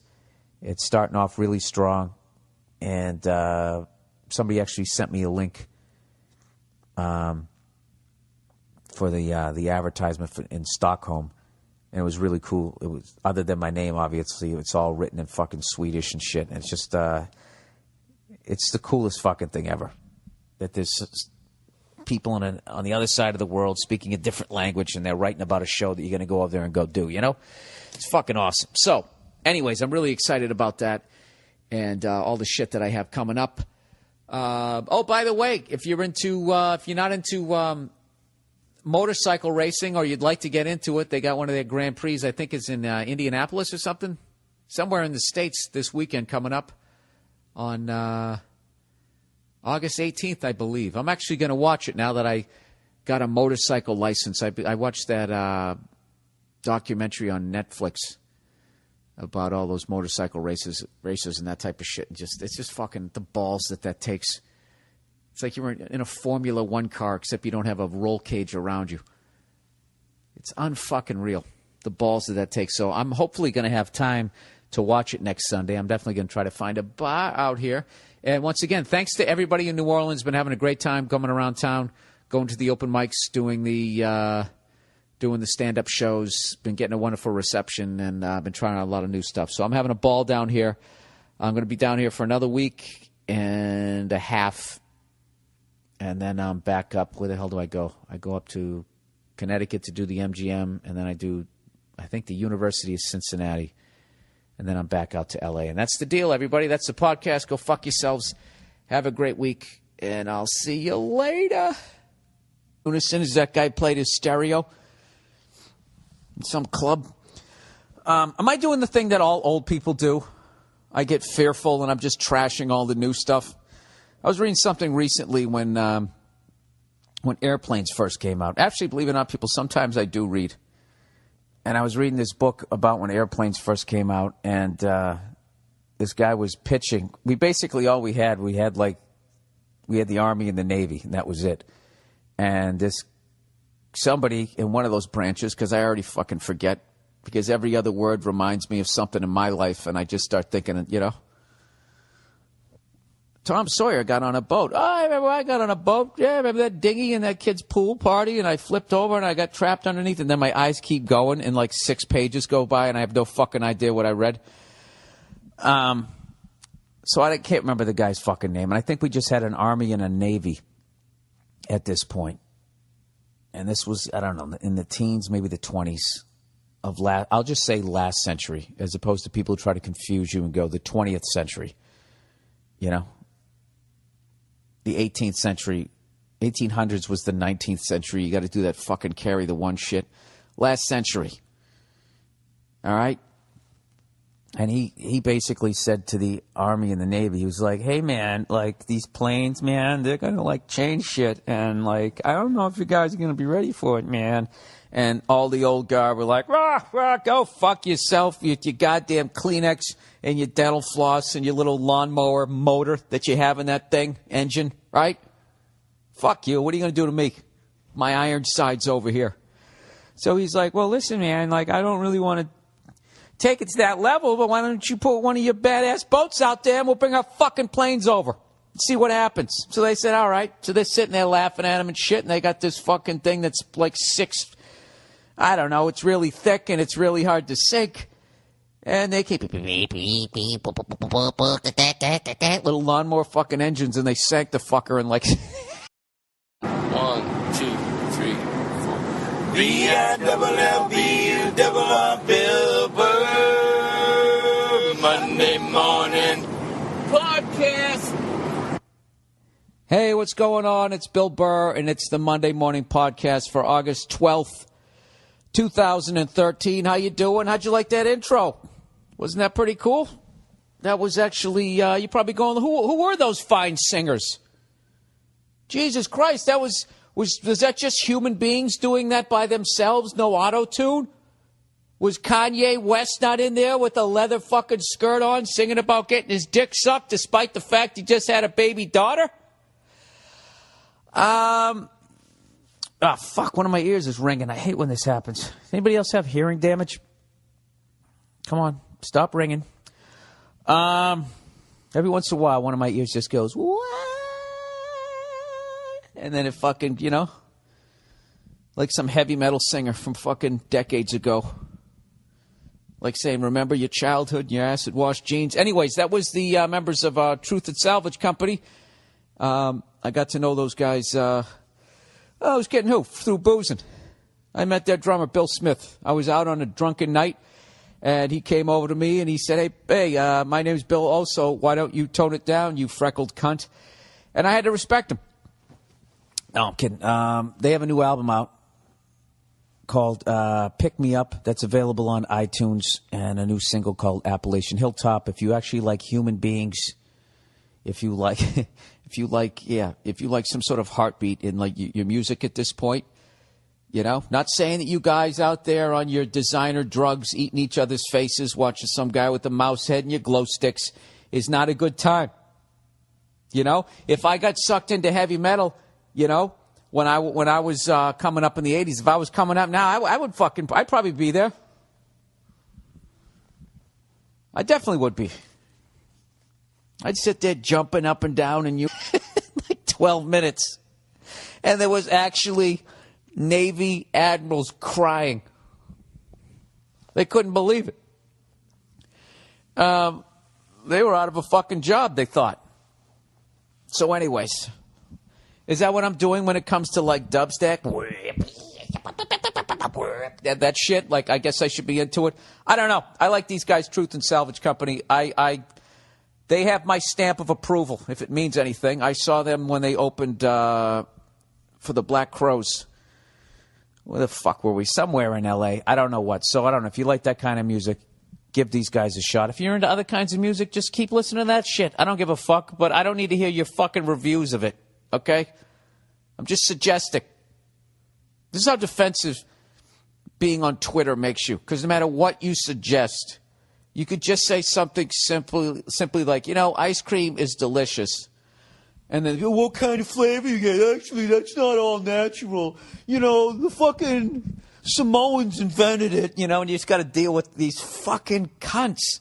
It's starting off really strong. And somebody actually sent me a link for the advertisement in Stockholm. And it was really cool. It was, other than my name, obviously, it's all written in fucking Swedish and shit. And it's just, it's the coolest fucking thing ever. That there's people on the other side of the world speaking a different language, and they're writing about a show that you're going to go over there and go do, you know? It's fucking awesome. So, anyways, I'm really excited about that and all the shit that I have coming up. Oh, by the way, if you're not into motorcycle racing, or you'd like to get into it, they got one of their Grand Prix, I think it's in Indianapolis or something, somewhere in the States this weekend coming up on August 18th, I believe. I'm actually going to watch it now that I got a motorcycle license. I watched that documentary on Netflix about all those motorcycle racers and that type of shit. It's just fucking the balls that takes. It's like you're in a Formula One car, except you don't have a roll cage around you. It's unfucking real, the balls that takes. So I'm hopefully going to have time to watch it next Sunday. I'm definitely going to try to find a bar out here. And once again, thanks to everybody in New Orleans. Been having a great time coming around town, going to the open mics, doing the stand-up shows. Been getting a wonderful reception, and I've been trying out a lot of new stuff. So I'm having a ball down here. I'm going to be down here for another week and a half. And then I'm back up. Where the hell do I go? I go up to Connecticut to do the MGM, and then I do, I think, the University of Cincinnati. And then I'm back out to L.A. And that's the deal, everybody. That's the podcast. Go fuck yourselves. Have a great week, and I'll see you later. Unison, is that guy played his stereo in some club? Am I doing the thing that all old people do? I get fearful, and I'm just trashing all the new stuff. I was reading something recently when airplanes first came out. Actually, believe it or not, people, sometimes I do read. And I was reading this book about when airplanes first came out, and this guy was pitching. We basically, all we had the Army and the Navy, and that was it. And somebody in one of those branches, because I already fucking forget because every other word reminds me of something in my life, and I just start thinking, Tom Sawyer got on a boat. Oh, I remember I got on a boat. Yeah, I remember that dinghy and that kid's pool party, and I flipped over and I got trapped underneath, and then my eyes keep going, and like 6 pages go by, and I have no fucking idea what I read. So I can't remember the guy's fucking name, and I think we just had an Army and a Navy at this point. And this was, I don't know, in the teens, maybe the 20s of I'll just say last century, as opposed to people who try to confuse you and go the 20th century, The 18th century, 1800s was the 19th century. You got to do that fucking carry the one shit. Last century. All right? And he basically said to the Army and the Navy, he was like, hey, man, like, these planes, man, they're going to, like, change shit. And, like, I don't know if you guys are going to be ready for it, man. And all the old guard were like, go fuck yourself, your goddamn Kleenex and your dental floss and your little lawnmower motor that you have in that thing, engine, right? Fuck you. What are you going to do to me? My iron side's over here. So he's like, well, listen, man, like, I don't really want to take it to that level, but why don't you put one of your badass boats out there and we'll bring our fucking planes over and see what happens. So they said, all right. So they're sitting there laughing at him and shit, and they got this fucking thing that's like I don't know, it's really thick and it's really hard to sink. And they keep little lawnmower fucking engines, and they sank the fucker in like 1, 2, 3, 4. B-I-double-L-B-U-double-R, Bill Burr, Monday morning podcast. Hey, what's going on? It's Bill Burr, and it's the Monday Morning Podcast for August 12th, 2013. How you doing? How'd you like that intro? Wasn't that pretty cool? That was actually, you're probably going, who were those fine singers? Jesus Christ, that was that just human beings doing that by themselves? No auto-tune? Was Kanye West not in there with a leather fucking skirt on singing about getting his dick sucked despite the fact he just had a baby daughter? Fuck, one of my ears is ringing. I hate when this happens. Anybody else have hearing damage? Come on, stop ringing. Every once in a while, one of my ears just goes, what? And then it fucking, like some heavy metal singer from fucking decades ago. Like saying, remember your childhood, your acid-wash jeans. Anyways, that was the members of Truth and Salvage Company. I got to know those guys. I was getting through boozing. I met their drummer, Bill Smith. I was out on a drunken night, and he came over to me, and he said, hey, my name's Bill also. Why don't you tone it down, you freckled cunt? And I had to respect him. No, I'm kidding. They have a new album out called Pick Me Up that's available on iTunes, and a new single called Appalachian Hilltop. If you actually like human beings, if you like some sort of heartbeat in like your music at this point, not saying that you guys out there on your designer drugs eating each other's faces, watching some guy with a mouse head and your glow sticks is not a good time. If I got sucked into heavy metal, when I was coming up in the 80s, if I was coming up now, I'd probably be there. I definitely would be. I'd sit there jumping up and down and like 12 minutes. And there was actually Navy admirals crying. They couldn't believe it. They were out of a fucking job, they thought. So anyways, is that what I'm doing when it comes to like dubstep? That shit, like I guess I should be into it. I don't know. I like these guys, Truth and Salvage Company. They have my stamp of approval, if it means anything. I saw them when they opened for the Black Crowes. Where the fuck were we? Somewhere in L.A. I don't know what. So I don't know. If you like that kind of music, give these guys a shot. If you're into other kinds of music, just keep listening to that shit. I don't give a fuck, but I don't need to hear your fucking reviews of it, okay? I'm just suggesting. This is how defensive being on Twitter makes you. Because no matter what you suggest, you could just say something simply like, ice cream is delicious. And then, what kind of flavor you get? Actually, that's not all natural. The fucking Samoans invented it, you know, and you just got to deal with these fucking cunts.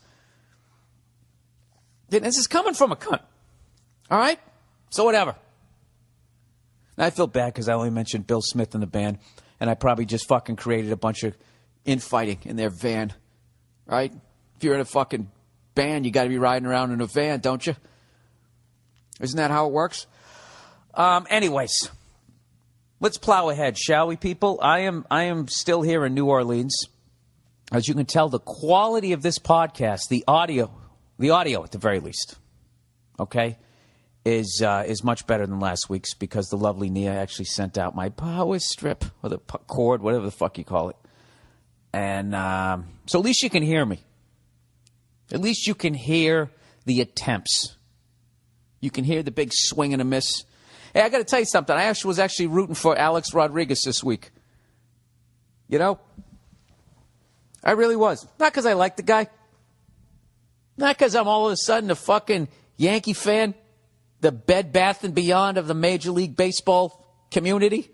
This is coming from a cunt. All right? So whatever. I feel bad because I only mentioned Bill Smith in the band, and I probably just fucking created a bunch of infighting in their van. Right? If you're in a fucking band, you got to be riding around in a van, don't you? Isn't that how it works? Anyways, let's plow ahead, shall we, people? I am still here in New Orleans. As you can tell, the quality of this podcast, the audio at the very least, okay, is much better than last week's because the lovely Nia actually sent out my power strip or the cord, whatever the fuck you call it. And so at least you can hear me. At least you can hear the attempts. You can hear the big swing and a miss. Hey, I got to tell you something. I was actually rooting for Alex Rodriguez this week. You know? I really was. Not because I like the guy. Not because I'm all of a sudden a fucking Yankee fan. The Bed Bath & Beyond of the Major League Baseball community.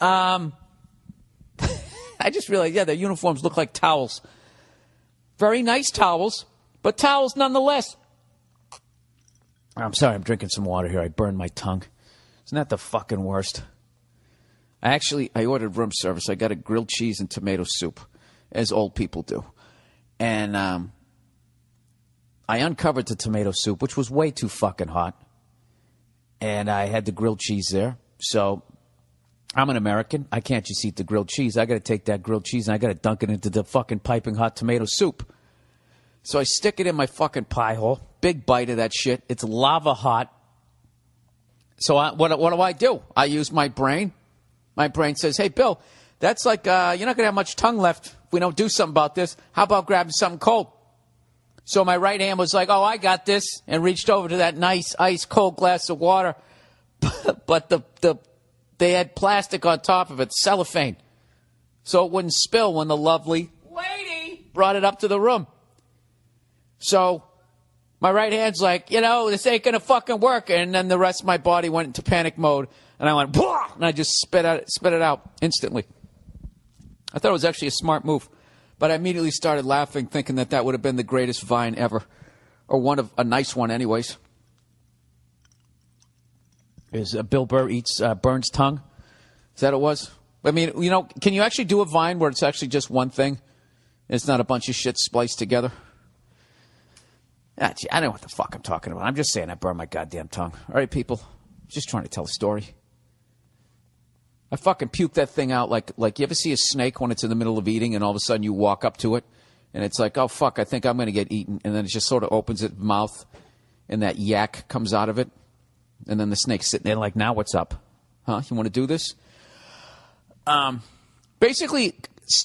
I just realized, yeah, their uniforms look like towels. Very nice towels, but towels nonetheless. I'm sorry, I'm drinking some water here. I burned my tongue. Isn't that the fucking worst? I ordered room service. I got a grilled cheese and tomato soup, as old people do. And I uncovered the tomato soup, which was way too fucking hot. And I had the grilled cheese there. So I'm an American. I can't just eat the grilled cheese. I got to take that grilled cheese and I got to dunk it into the fucking piping hot tomato soup. So I stick it in my fucking pie hole. Big bite of that shit. It's lava hot. So what do I do? I use my brain. My brain says, hey, Bill, that's like, you're not going to have much tongue left if we don't do something about this. How about grabbing something cold? So my right hand was like, oh, I got this, and reached over to that nice ice cold glass of water. But they had plastic on top of it, cellophane, so it wouldn't spill when the lovely lady brought it up to the room. So my right hand's like, this ain't going to fucking work. And then the rest of my body went into panic mode. And I went, "Blah!" And I just spit it out instantly. I thought it was actually a smart move. But I immediately started laughing, thinking that would have been the greatest vine ever. Or a nice one anyways. Is Bill Burr eats Burns' tongue? Is that what it was? I mean, can you actually do a vine where it's actually just one thing? It's not a bunch of shit spliced together? I don't know what the fuck I'm talking about. I'm just saying I burned my goddamn tongue. All right, people. Just trying to tell a story. I fucking puked that thing out like you ever see a snake when it's in the middle of eating and all of a sudden you walk up to it and it's like, oh, fuck, I think I'm going to get eaten. And then it just sort of opens its mouth and that yak comes out of it. And then the snake's sitting there like, now what's up? Huh? You want to do this? Basically,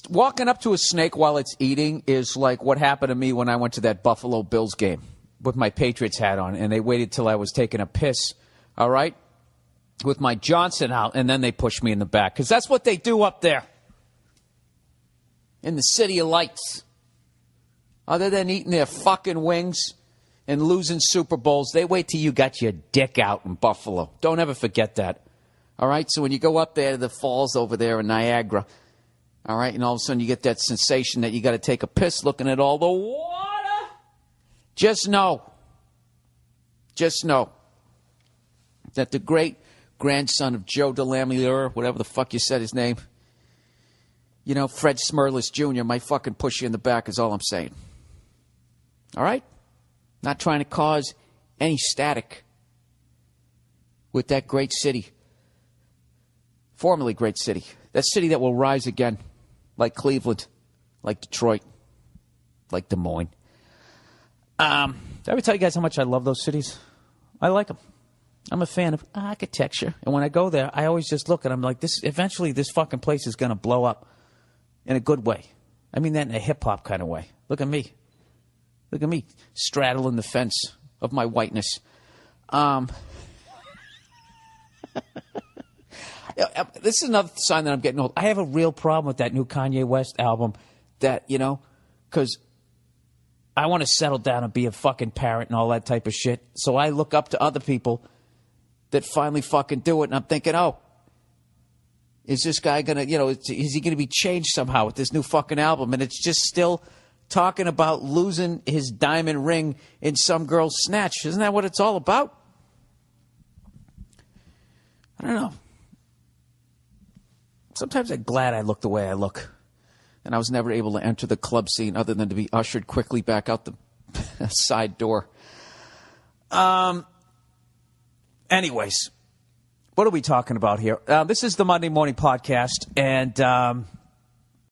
walking up to a snake while it's eating is like what happened to me when I went to that Buffalo Bills game with my Patriots hat on. And they waited till I was taking a piss, all right, with my Johnson out. And then they pushed me in the back. Because that's what they do up there in the City of Lights. Other than eating their fucking wings and losing Super Bowls, they wait till you got your dick out in Buffalo. Don't ever forget that. All right? So when you go up there to the falls over there in Niagara, all right, and all of a sudden you get that sensation that you got to take a piss looking at all the water, just know that the great grandson of Joe DeLamiere, whatever the fuck you said his name, Fred Smirlis Jr. might fucking push you in the back is all I'm saying. All right? Not trying to cause any static with that great city. Formerly great city. That city that will rise again. Like Cleveland. Like Detroit. Like Des Moines. Did I ever tell you guys how much I love those cities? I like them. I'm a fan of architecture. And when I go there, I always just look and I'm like, eventually this fucking place is going to blow up. In a good way. I mean that in a hip-hop kind of way. Look at me. Look at me straddling the fence of my whiteness. This is another sign that I'm getting old. I have a real problem with that new Kanye West album that, because I want to settle down and be a fucking parent and all that type of shit. So I look up to other people that finally fucking do it. And I'm thinking, Is this guy going to, is he going to be changed somehow with this new fucking album? And it's just still talking about losing his diamond ring in some girl's snatch. Isn't that what it's all about? I don't know. Sometimes I'm glad I look the way I look. And I was never able to enter the club scene other than to be ushered quickly back out the side door. Anyways, what are we talking about here? This is the Monday Morning Podcast, and